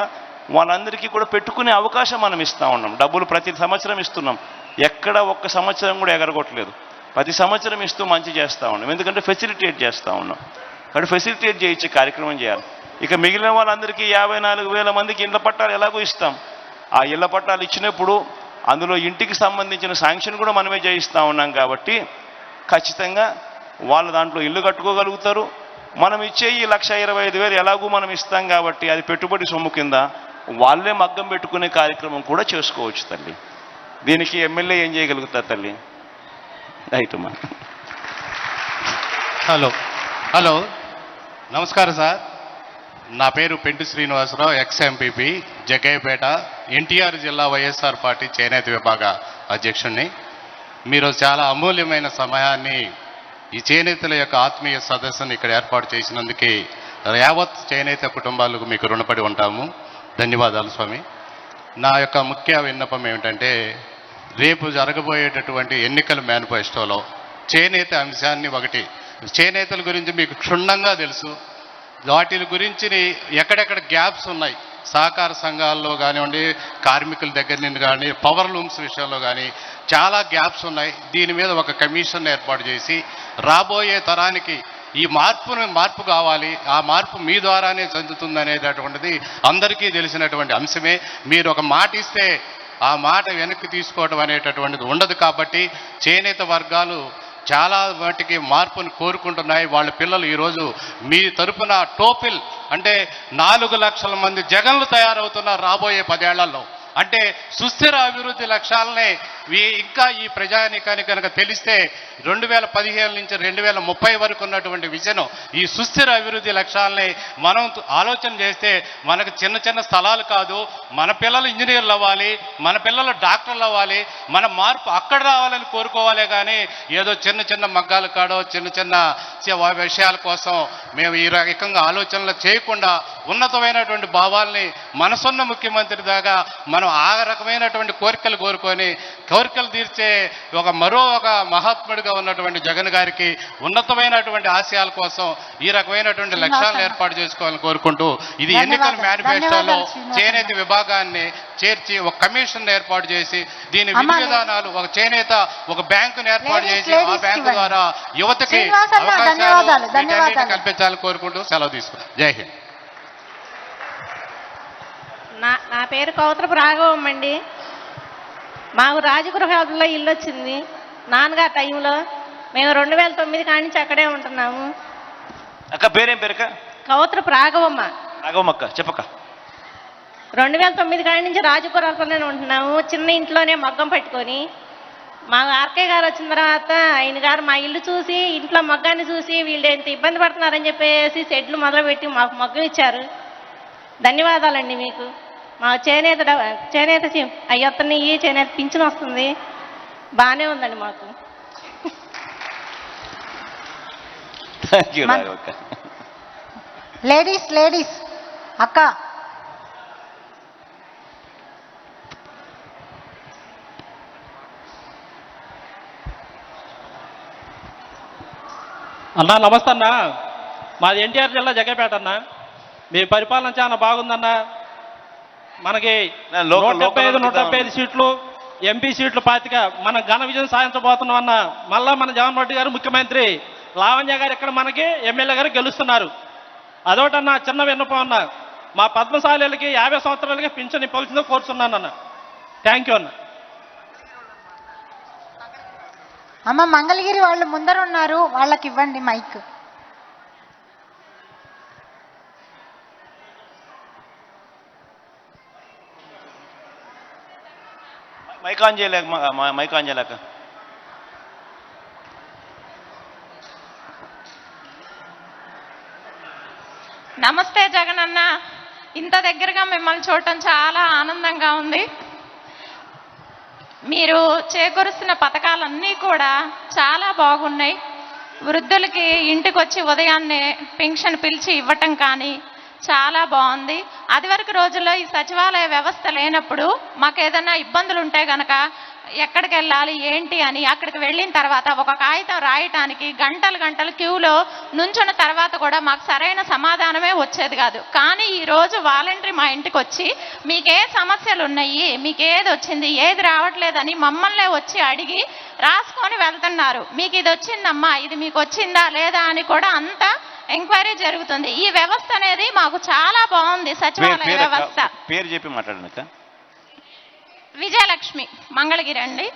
వాళ్ళందరికీ కూడా పెట్టుకునే అవకాశం మనం ఇస్తూ ఉన్నాం. డబ్బులు ప్రతి సంవత్సరం ఇస్తున్నాం, ఎక్కడ ఒక్క సంవత్సరం కూడా ఎగరగొట్టలేదు. ప్రతి సంవత్సరం ఇస్తూ మంచి చేస్తూ ఉన్నాం, ఎందుకంటే ఫెసిలిటేట్ చేస్తూ ఉన్నాం. కాబట్టి ఫెసిలిటేట్ చేయించే కార్యక్రమం చేయాలి. ఇక మిగిలిన వాళ్ళందరికీ 54,000 మందికి ఇళ్ల పట్టాలు ఎలాగో ఇస్తాం. ఆ ఇళ్ల పట్టాలు ఇచ్చినప్పుడు అందులో ఇంటికి సంబంధించిన శాంక్షన్ కూడా మనమే చేయిస్తూ ఉన్నాం. కాబట్టి ఖచ్చితంగా వాళ్ళు దాంట్లో ఇల్లు కట్టుకోగలుగుతారు. మనం ఇచ్చే ఈ 1,25,000 ఎలాగూ మనం ఇస్తాం కాబట్టి అది పెట్టుబడి సొమ్ము కింద వాళ్ళే మగ్గం పెట్టుకునే కార్యక్రమం కూడా చేసుకోవచ్చు తల్లి. దీనికి ఎమ్మెల్యే ఏం చేయగలుగుతారు తల్లి? రైట్ అమ్మా. హలో నమస్కారం సార్, నా పేరు పెంటు శ్రీనివాసరావు, ఎక్స్-ఎంపీపీ జగ్గయ్యపేట, ఎన్టీఆర్ జిల్లా వైఎస్ఆర్ పార్టీ చేనేత విభాగ అధ్యక్షుడిని. మీరు చాలా అమూల్యమైన సమయాన్ని ఈ చేనేతల యొక్క ఆత్మీయ సదస్సును ఇక్కడ ఏర్పాటు చేసినందుకు యావత్ చేనేత కుటుంబాలకు మీకు రుణపడి ఉంటాము. ధన్యవాదాలు స్వామి. నా యొక్క ముఖ్య విన్నపం ఏమిటంటే, రేపు జరగబోయేటటువంటి ఎన్నికల మేనిఫెస్టోలో చేనేత అంశాన్ని ఒకటి, చేనేతల గురించి మీకు క్షుణ్ణంగా తెలుసు, వాటి గురించి ఎక్కడెక్కడ గ్యాప్స్ ఉన్నాయి, సహకార సంఘాల్లో కానివ్వండి, కార్మికుల దగ్గర నుండి కానీ, పవర్ లూమ్స్ విషయంలో కానీ చాలా గ్యాప్స్ ఉన్నాయి. దీని మీద ఒక కమిషన్ ఏర్పాటు చేసి రాబోయే తరానికి ఈ మార్పు కావాలి, ఆ మార్పు మీ ద్వారానే చెందుతుంది అనేటటువంటిది అందరికీ తెలిసినటువంటి అంశమే. మీరు ఒక మాట ఇస్తే ఆ మాట వెనక్కి తీసుకోవడం అనేటటువంటిది ఉండదు. కాబట్టి చేనేత వర్గాలు చాలా వాటికి మార్పును కోరుకుంటున్నాయి. వాళ్ళ పిల్లలు ఈరోజు మీ తరపున టోపిల్ అంటే 4 లక్షల మంది జగన్లు తయారవుతున్నారు రాబోయే 10 ఏళ్లలో. అంటే సుస్థిర అభివృద్ధి లక్ష్యాలని ఇంకా ఈ ప్రజానీకానికి కనుక తెలిస్తే 2015 నుంచి 2030 వరకు ఉన్నటువంటి విజన్, ఈ సుస్థిర అభివృద్ధి లక్ష్యాలని మనం ఆలోచన చేస్తే మనకు చిన్న చిన్న స్థలాలు కాదు, మన పిల్లలు ఇంజనీర్లు అవ్వాలి, మన పిల్లలు డాక్టర్లు అవ్వాలి, మన మార్పు అక్కడ రావాలని కోరుకోవాలే కానీ ఏదో చిన్న చిన్న మగ్గాలు కాడో చిన్న చిన్న విషయాల కోసం మేము ఈ రకంగా ఆలోచనలు చేయకుండా ఉన్నతమైనటువంటి భావాల్ని మనసున్న ముఖ్యమంత్రి దాకా మనం ఆ రకమైనటువంటి కోరికలు కోరుకొని కోరికలు తీర్చే మరో మహాత్ముడిగా ఉన్నటువంటి జగన్ గారికి ఉన్నతమైనటువంటి ఆశయాల కోసం ఈ రకమైనటువంటి లక్ష్యాలను ఏర్పాటు చేసుకోవాలని కోరుకుంటూ ఇది ఎన్నికల మేనిఫెస్టోలో చేనేత విభాగాన్ని చేర్చి ఒక కమిషన్ ఏర్పాటు చేసి దీని విధి విధానాలు ఒక చేనేత ఒక బ్యాంకును ఏర్పాటు చేసి ఆ బ్యాంకు ద్వారా యువతకి అవకాశాలు కల్పించాలని కోరుకుంటూ సెలవు తీసుకున్నాం. జై హింద్. నా పేరు కౌత్రపు రాఘవమ్మ అండి. మాకు రాజగృహాల్లో ఇల్లు వచ్చింది నాన్నగారి టైంలో. మేము 2009 కాడి నుంచి అక్కడే ఉంటున్నాము. అక్క పేరేం పేరుక? కౌత్రపు రాఘవమ్మ. రాఘవమ్మక్క చెప్పక్క. 2009 కాడి నుంచి రాజగృహాల్లోనే ఉంటున్నాము. చిన్న ఇంట్లోనే మగ్గం పట్టుకొని మా ఆర్కే గారు వచ్చిన తర్వాత ఆయన గారు మా ఇల్లు చూసి ఇంట్లో మగ్గాన్ని చూసి వీళ్ళు ఎంత ఇబ్బంది పడుతున్నారని చెప్పేసి షెడ్లు మొదలుపెట్టి మాకు మగ్గం ఇచ్చారు. ధన్యవాదాలండి మీకు. మా చేనేత అయ్యొత్తని చేనేత పింఛన్ వస్తుంది, బాగానే ఉందండి మాకు. లేడీస్ అక్క అన్నా నమస్తే అన్నా. మాది ఎన్టీఆర్ జిల్లా జగ్గపేట అన్న. మీ పరిపాలన చాలా బాగుందన్న. మనకి 175 సీట్లు, ఎంపీ సీట్లు 25 మన ఘన విజయం సాధించబోతున్నాం అన్న. మళ్ళా మన జగన్మోహన్ రెడ్డి గారు ముఖ్యమంత్రి, లావణ్య గారు ఇక్కడ మనకి ఎమ్మెల్యే గారు గెలుస్తున్నారు. అదొకటన్నా చిన్న విన్నపం అన్న. మా పద్మశాలీలకి 50 సంవత్సరాలకి పింఛన్ ఇవ్వాల్సిందో కోరుతున్నాను అన్న. థ్యాంక్ యూ అన్న. అమ్మ మంగళగిరి వాళ్ళు ముందర ఉన్నారు, వాళ్ళకి ఇవ్వండి మైక్. మైక్ ఆన్ చేయలేక నమస్తే జగన్ అన్న. ఇంత దగ్గరగా మిమ్మల్ని చూడటం చాలా ఆనందంగా ఉంది. మీరు చేకూరుస్తున్న పథకాలన్నీ కూడా చాలా బాగున్నాయి. వృద్ధులకి ఇంటికి వచ్చి ఉదయాన్నే పెన్షన్ పిలిచి ఇవ్వటం కానీ చాలా బాగుంది. అదివరకు రోజుల్లో ఈ సచివాలయ వ్యవస్థ లేనప్పుడు మాకు ఏదైనా ఇబ్బందులు ఉంటే గనక ఎక్కడికి వెళ్ళాలి ఏంటి అని అక్కడికి వెళ్ళిన తర్వాత ఒక కాగితం రాయటానికి గంటలు క్యూలో నుంచున్న తర్వాత కూడా మాకు సరైన సమాధానమే వచ్చేది కాదు. కానీ ఈరోజు వాలంటరీ మా ఇంటికి వచ్చి మీకే సమస్యలు ఉన్నాయి, మీకు ఏది వచ్చింది ఏది రావట్లేదని మమ్మల్నే వచ్చి అడిగి రాసుకొని వెళ్తున్నారు. మీకు ఇది వచ్చిందమ్మా, ఇది మీకు వచ్చిందా లేదా అని కూడా అంతా ఎంక్వైరీ జరుగుతుంది. ఈ వ్యవస్థ అనేది మాకు చాలా బాగుంది. సచివాలయ వ్యవస్థ. పేరు చెప్పి మాట్లాడండి. విజయలక్ష్మి, మంగళగిరి అండి.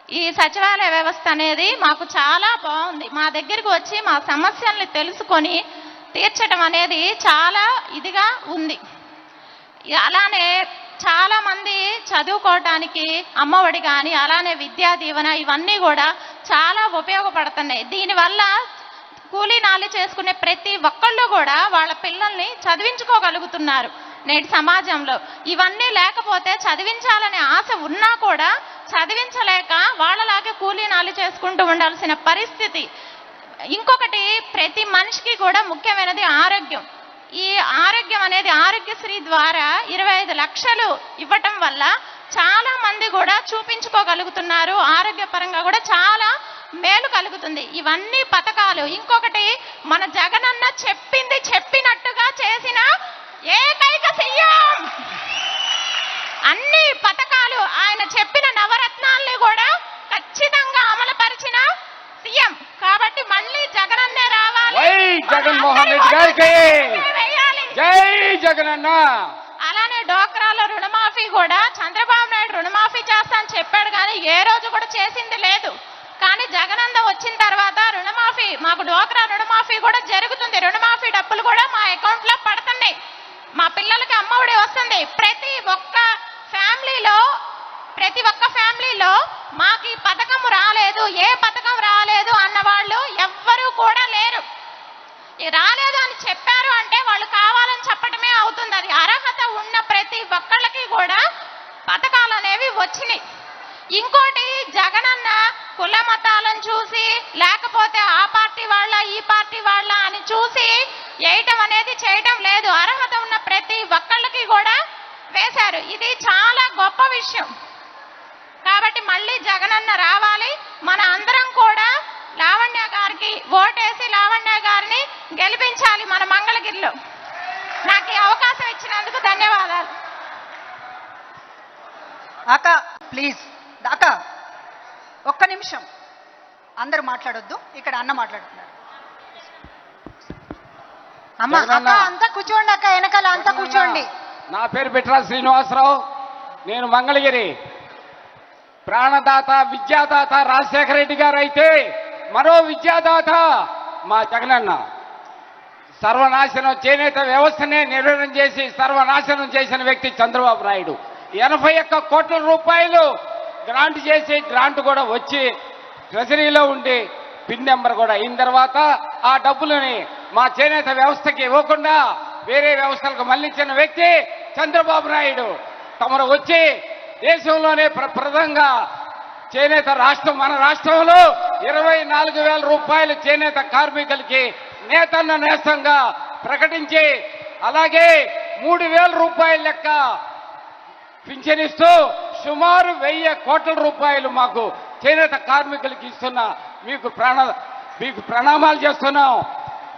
ఈ సచివాలయ వ్యవస్థ అనేది మాకు చాలా బాగుంది. మా దగ్గరికి వచ్చి మా సమస్యల్ని తెలుసుకొని తీర్చడం అనేది చాలా ఇదిగా ఉంది. అలానే చాలామంది చదువుకోవటానికి అమ్మఒడి కానీ అలానే విద్యా దీవెన ఇవన్నీ కూడా చాలా ఉపయోగపడుతున్నాయి. దీనివల్ల కూలీ నాలి చేసుకునే ప్రతి ఒక్కళ్ళు కూడా వాళ్ళ పిల్లల్ని చదివించుకోగలుగుతున్నారు నేటి సమాజంలో. ఇవన్నీ లేకపోతే చదివించాలనే ఆశ ఉన్నా కూడా చదివించలేక వాళ్ళలాగే కూలీ నాలి చేసుకుంటూ ఉండాల్సిన పరిస్థితి. ఇంకొకటి, ప్రతి మనిషికి కూడా ముఖ్యమైనది ఆరోగ్యం. ఈ ఆరోగ్యం అనేది ఆరోగ్యశ్రీ ద్వారా 25 లక్షలు ఇవ్వటం వల్ల చాలా మంది కూడా చూపించుకోగలుగుతున్నారు. ఆరోగ్యపరంగా కూడా చాలా మేలు కలుగుతుంది. ఇవన్నీ పథకాలు. ఇంకొకటి, మన జగనన్న చెప్పింది చెప్పినట్టుగా చేసిన ఏకైక సీఎం. అన్ని పథకాలు ఆయన చెప్పిన నవరత్నాల్ని కూడా ఖచ్చితంగా అమలుపరిచిన సీఎం. కాబట్టి మళ్ళీ జగనన్నే రావాలి. జగన్మోహన్ రెడ్డి గారికి జై జగనన్న. అలానే డోక్రాలో రుణమాఫీ కూడా చంద్రబాబు నాయుడు రుణమాఫీ చేస్తా అని చెప్పాడు కానీ ఏ రోజు కూడా చేసింది లేదు. కానీ జగనన్న వచ్చిన తర్వాత రుణమాఫీ, మాకు డోక్రా రుణమాఫీ కూడా జరుగుతుంది. రుణమాఫీ డబ్బులు కూడా మా అకౌంట్లో పడుతున్నాయి. మా పిల్లలకి అమ్మఒడి వస్తుంది. ప్రతి ఒక్క ఫ్యామిలీ చెప్పారు అంటే వాళ్ళు కావాలని చెప్పడమే అవుతుంది. అది అర్హత ఉన్న ప్రతి ఒక్కళ్ళకి కూడా పథకాలు అనేవి వచ్చినాయి. ఇంకోటి జగనన్న కుల మతాలను చూసి లేకపోతే ఆ పార్టీ వాళ్ళ ఈ పార్టీ వాళ్ళ అని చూసి వేయటం అనేది చేయటం లేదు. అర్హత ఉన్న ప్రతి ఒక్కళ్ళకి కూడా వేశారు. ఇది చాలా గొప్ప విషయం. కాబట్టి మళ్ళీ జగనన్న రావాలి. మన అందరం కూడా లావణ్య గారికి ఓటేసి లావణ్య గారిని గెలిపించాలి మన మంగళగిరిలో. నాకు ఈ అవకాశం ఇచ్చినందుకు ధన్యవాదాలు. అక్క ప్లీజ్ అక్క ఒక్క నిమిషం, అందరూ మాట్లాడొద్దు, ఇక్కడ అన్న మాట్లాడుతున్నారు. అమ్మ అక్క అంతా కూర్చోండి, అక్క వెనకాల అంతా కూర్చోండి. నా పేరు బిట్రాల శ్రీనివాసరావు, నేను మంగళగిరి. ప్రాణదాత విద్యాదాత రాజశేఖర రెడ్డి గారు అయితే మరో విద్యాదాత మా జగనన్న. సర్వనాశనం చేనేత వ్యవస్థనే నిర్వహణ చేసి సర్వనాశనం చేసిన వ్యక్తి చంద్రబాబు నాయుడు. 81 కోట్ల రూపాయలు గ్రాంట్ చేసి గ్రాంట్ కూడా వచ్చి ట్రెజరీలో ఉండి పిన్ నెంబర్ కూడా అయిన తర్వాత ఆ డబ్బులని మా చేనేత వ్యవస్థకి ఇవ్వకుండా వేరే వ్యవస్థలకు మళ్లించిన వ్యక్తి చంద్రబాబు నాయుడు. తమరు వచ్చి దేశంలోనే ప్రప్రదంగా చేనేత రాష్ట్రం, మన రాష్ట్రంలో 24,000 రూపాయలు చేనేత కార్మికులకి నేతన్న నేస్తంగా ప్రకటించి, అలాగే 3,000 రూపాయల లెక్క పింఛనిస్తూ సుమారు 1,000 కోట్ల రూపాయలు మాకు చేనేత కార్మికులకి ఇస్తున్నా మీకు ప్రణామాలు చేస్తున్నాం.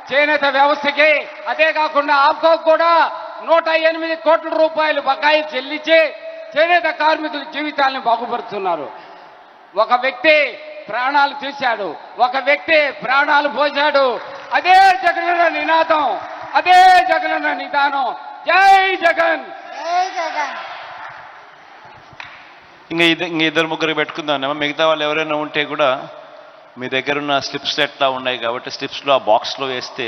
చేనేత వ్యవస్థకి అదే కాకుండా ఆప్కో కూడా 108 కోట్ల రూపాయలు బకాయి చెల్లించి చేనేత కార్మికుల జీవితాలను బాగుపరుస్తున్నారు. ఒక వ్యక్తి ప్రాణాలు తీశాడు, ఒక వ్యక్తి ప్రాణాలు పోశాడు. అదే జగనన్న నినాదం, అదే జగనన్న నిదానం. జై జగన్, జై జగన్. ఇంకా ఇద్దరు ముగ్గురు పెట్టుకుందాం. మిగతా వాళ్ళు ఎవరైనా ఉంటే కూడా మీ దగ్గర ఉన్న స్లిప్స్ ఎట్లా ఉన్నాయి కాబట్టి స్లిప్స్లో ఆ బాక్స్లో వేస్తే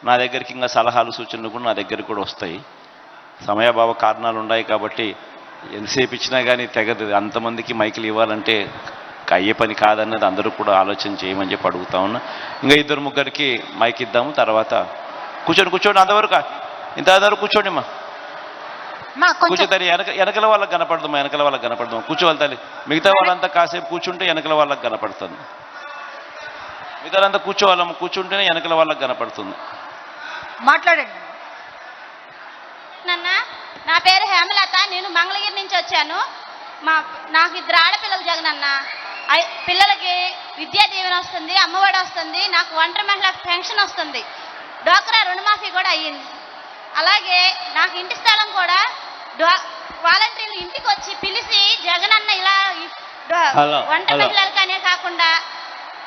నా దగ్గరికి ఇంకా సలహాలు సూచనలు కూడా నా దగ్గరికి కూడా వస్తాయి. సమయాభావ కారణాలు ఉన్నాయి కాబట్టి ఎంతసేపు ఇచ్చినా కానీ తెగదు. అంతమందికి మైకులు ఇవ్వాలంటే అయ్యే పని కాదన్నది అందరూ కూడా ఆలోచన చేయమని చెప్పి అడుగుతా ఉన్నా. ఇంకా ఇద్దరు ముగ్గురికి మైక్ ఇద్దాము. తర్వాత కూర్చోండి అంతవరకు ఇంత అందరూ కూర్చోండి అమ్మా. కూర్చోతారు వెనకల వాళ్ళకి కనపడదామా, వెనకల వాళ్ళకి కనపడదాం. కూర్చోవాలి తల్లి. మిగతా వాళ్ళంతా కాసేపు కూర్చుంటే వెనకల వాళ్ళకి కనపడుతుంది. మిగతా వాళ్ళంతా కూర్చోవాలమ్మ, కూర్చుంటేనే వెనకల వాళ్ళకి కనపడుతుంది. మాట్లాడండి. నా పేరు హేమలత, నేను మంగళగిరి నుంచి వచ్చాను. నాకు 2 ఆడపిల్లలు జగనన్న. పిల్లలకి విద్యా దీవెన వస్తుంది, అమ్మఒడి వస్తుంది, నాకు ఒంటరి మహిళ పెన్షన్ వస్తుంది, డ్వాక్రా రుణమాఫీ కూడా అయ్యింది. అలాగే నాకు ఇంటి స్థలం కూడా వాలంటీర్లు ఇంటికి వచ్చి పిలిచి జగనన్న ఇలా ఒంటరి మహిళలకనే కాకుండా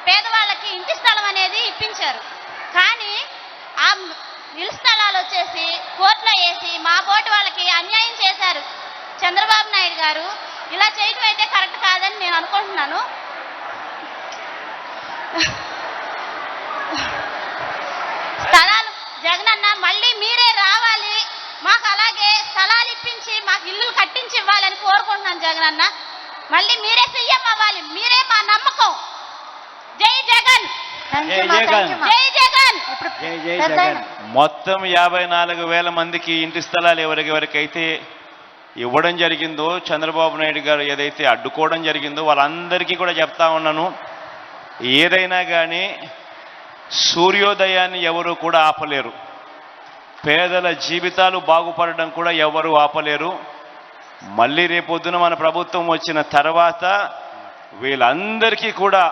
పేదవాళ్ళకి ఇంటి స్థలం అనేది ఇప్పించారు. కానీ ఆ ఇళ్ల స్థలాలు వచ్చేసి కోర్టులో వేసి మా పోటీ వాళ్ళకి అన్యాయం చేశారు చంద్రబాబు నాయుడు గారు. ఇలా చేయడం అయితే కరెక్ట్ కాదని నేను అనుకుంటున్నాను. స్థలాలు జగనన్న మళ్ళీ మీరే రావాలి, మాకు అలాగే స్థలాలు ఇప్పించి మాకు ఇల్లు కట్టించి ఇవ్వాలని కోరుకుంటున్నాను జగనన్న. మళ్ళీ మీరే సీఎం అవ్వాలి, మీరే మా నమ్మకం. జై జగన్, జై జగన్. మొత్తం 54,000 మందికి ఇంటి స్థలాలు ఎవరికైతే ఇవ్వడం జరిగిందో, చంద్రబాబు నాయుడు గారు ఏదైతే అడ్డుకోవడం జరిగిందో వాళ్ళందరికీ కూడా చెప్తా ఉన్నాను, ఏదైనా కానీ సూర్యోదయాన్ని ఎవరు కూడా ఆపలేరు. పేదల జీవితాలు బాగుపడడం కూడా ఎవరు ఆపలేరు. మళ్ళీ రేపొద్దున మన ప్రభుత్వం వచ్చిన తర్వాత వీళ్ళందరికీ కూడా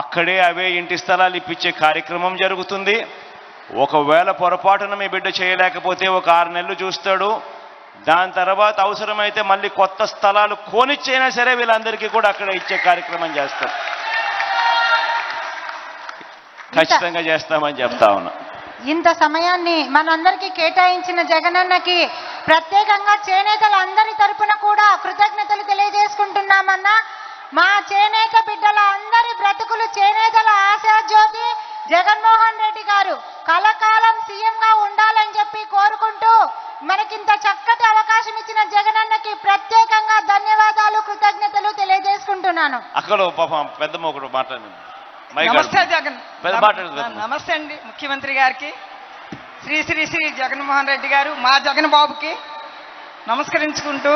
అక్కడే అవే ఇంటి స్థలాలు ఇప్పించే కార్యక్రమం జరుగుతుంది. ఒకవేళ పొరపాటున మీ బిడ్డ చేయలేకపోతే ఒక 6 నెలలు చూస్తాడు. దాని తర్వాత అవసరమైతే మళ్ళీ కొత్త స్థలాలు కొనిచ్చైనా సరే వీళ్ళందరికీ కూడా అక్కడ ఇచ్చే కార్యక్రమం చేస్తాం. ఖచ్చితంగా చేస్తామని చెప్తా ఉన్నా. ఇంత సమయాన్ని మనందరికీ కేటాయించిన జగనన్నకి ప్రత్యేకంగా చేనేతలందరి తరపున కూడా కృతజ్ఞతలు తెలియజేసుకుంటున్నామన్నా. మా చేనేత బిడ్డల అందరి బ్రతుకులు చేనేతల ఆశాజ్యోతి జగన్మోహన్ రెడ్డి గారు కలకాలం సీఎంగా ఉండాలని చెప్పి కోరుకుంటూ మనకింత చక్కటి అవకాశం ఇచ్చిన జగనన్నకి ప్రత్యేకంగా ధన్యవాదాలు, కృతజ్ఞతలు తెలియజేసుకుంటున్నాను. అక్కడ పాపం పెద్ద ఒకటి మాట్లాడండి. నమస్తే జగన్, నమస్తే అండి ముఖ్యమంత్రి గారికి. శ్రీ శ్రీ శ్రీ జగన్మోహన్ రెడ్డి గారు మా జగన్ బాబుకి నమస్కరించుకుంటూ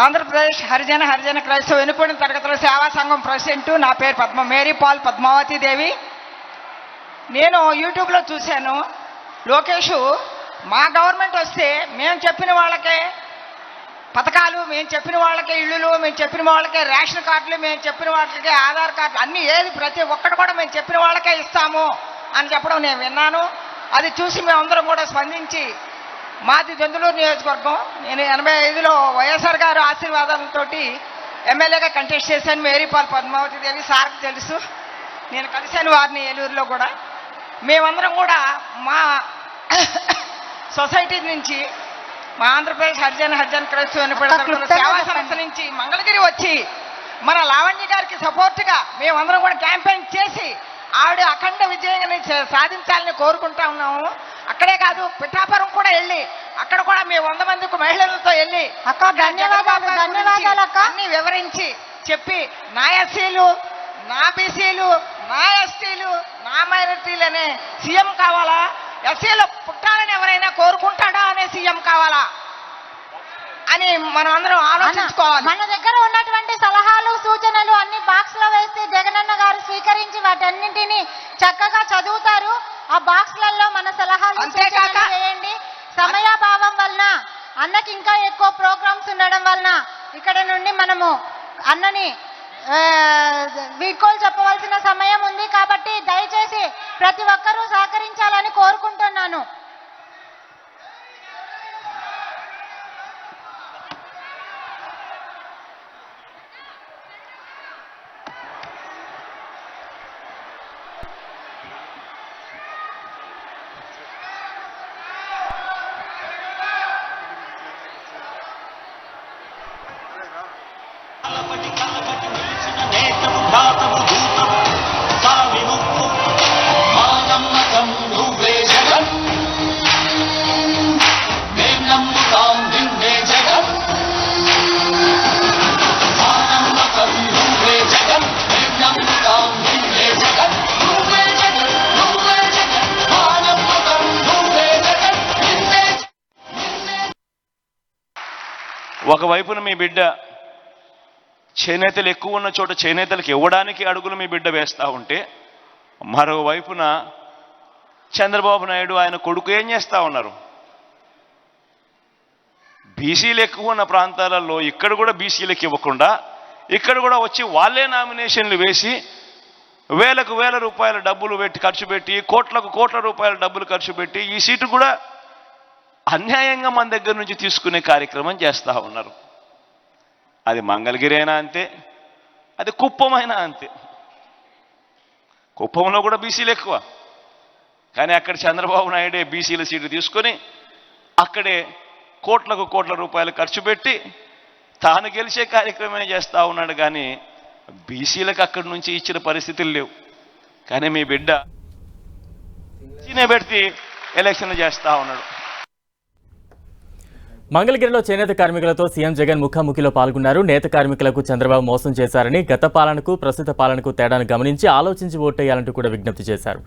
ఆంధ్రప్రదేశ్ హరిజన క్రైస్తవ వెనుకబడిన తరగతుల సేవా సంఘం ప్రెసిడెంట్. నా పేరు మేరీ పాల్ పద్మావతి దేవి. నేను యూట్యూబ్లో చూశాను, లోకేష్ మా గవర్నమెంట్ వస్తే మేము చెప్పిన వాళ్ళకే పథకాలు, మేము చెప్పిన వాళ్ళకే ఇళ్ళు, మేము చెప్పిన వాళ్ళకే రేషన్ కార్డులు, మేము చెప్పిన వాళ్ళకే ఆధార్ కార్డులు, అన్నీ ఏది ప్రతి ఒక్కటి కూడా మేము చెప్పిన వాళ్ళకే ఇస్తాము అని చెప్పడం నేను విన్నాను. అది చూసి మేమందరం కూడా స్పందించి, మాది దెందులూరు నియోజకవర్గం, నేను 85లో వైఎస్ఆర్ గారు ఆశీర్వాదాలతో ఎమ్మెల్యేగా కంటెస్ట్ చేశాను. మేరీపాల్ పద్మావతి దేవి సార్కి తెలుసు, నేను కలిశాను వారిని ఏలూరులో కూడా. మేమందరం కూడా మా సొసైటీ నుంచి, మా ఆంధ్రప్రదేశ్ హరిజన క్రైస్తవ వెనుకబడిన సేవా సంస్థ నుంచి మంగళగిరి వచ్చి మన లావణ్య గారికి సపోర్ట్గా మేమందరం కూడా క్యాంపెయిన్ చేసి ఆవిడ అఖండ విజయాన్ని సాధించాలని కోరుకుంటా ఉన్నాము. అక్కడే కాదు, పిఠాపురం కూడా వెళ్ళి అక్కడ కూడా మేము 100 మంది మహిళలతో వెళ్ళి అన్ని వివరించి చెప్పి, నా ఎస్సీలు, నా బీసీలు, నా ఎస్టీలు, నా మైనారిటీలు అనే సీఎం కావాలా, ఎస్సీలో పుట్టాలని ఎవరైనా కోరుకుంటాడా అనే సీఎం కావాలా అని మనం అందరం ఆలోచించుకోవాలి. మన దగ్గర ఉన్నటువంటి సలహాలు సూచనలు అన్ని బాక్స్ లో వేస్తే జగనన్న గారు స్వీకరించి వాటన్నింటినీ చక్కగా చదువుతారు. ఆ బాక్స్లలో మన సలహాలు సూచనలు వేయండి. సమయాభావం వలన, అన్నకి ఇంకా ఎక్కువ ప్రోగ్రామ్స్ ఉండడం వలన ఇక్కడ నుండి మనము అన్నని వీడ్కోలు చెప్పవలసిన సమయం ఉంది. కాబట్టి దయచేసి ప్రతి ఒక్కరూ సహకరించాలని కోరుకుంటున్నాను. ఒకవైపున మీ బిడ్డ చేనేతలు ఎక్కువ ఉన్న చోట చేనేతలకు ఇవ్వడానికి అడుగులు మీ బిడ్డ వేస్తూ ఉంటే, మరోవైపున చంద్రబాబు నాయుడు ఆయన కొడుకు ఏం చేస్తూ ఉన్నారు? బీసీలు ఎక్కువ ఉన్న ప్రాంతాలలో ఇక్కడ కూడా బీసీలకు ఇవ్వకుండా, ఇక్కడ కూడా వచ్చి వాళ్ళే నామినేషన్లు వేసి వేలకు వేల రూపాయల డబ్బులు ఖర్చు పెట్టి, కోట్లకు కోట్ల రూపాయల డబ్బులు ఖర్చు పెట్టి ఈ సీటు కూడా అన్యాయంగా మన దగ్గర నుంచి తీసుకునే కార్యక్రమం చేస్తూ ఉన్నారు. అది మంగళగిరి అయినా అంతే, అది కుప్పం అయినా అంతే. కుప్పంలో కూడా బీసీలు ఎక్కువ, కానీ అక్కడ చంద్రబాబు నాయుడే బీసీల సీటు తీసుకొని అక్కడే కోట్లకు కోట్ల రూపాయలు ఖర్చు పెట్టి తాను గెలిచే కార్యక్రమమే చేస్తూ ఉన్నాడు. కానీ బీసీలకు అక్కడి నుంచి ఇచ్చిన పరిస్థితులు లేవు. కానీ మీ బిడ్డ పెట్టి ఎలక్షన్లు చేస్తూ ఉన్నాడు. మంగళగిరిలో చేనేత కార్మికులతో సీఎం జగన్ ముఖాముఖిలో పాల్గొన్నారు. నేత కార్మికులకు చంద్రబాబు మోసం చేశారని, గత పాలనకు ప్రస్తుత పాలనకు తేడాను గమనించి ఆలోచించి ఓటేయాలంటూ కూడా విజ్ఞప్తి చేశారు.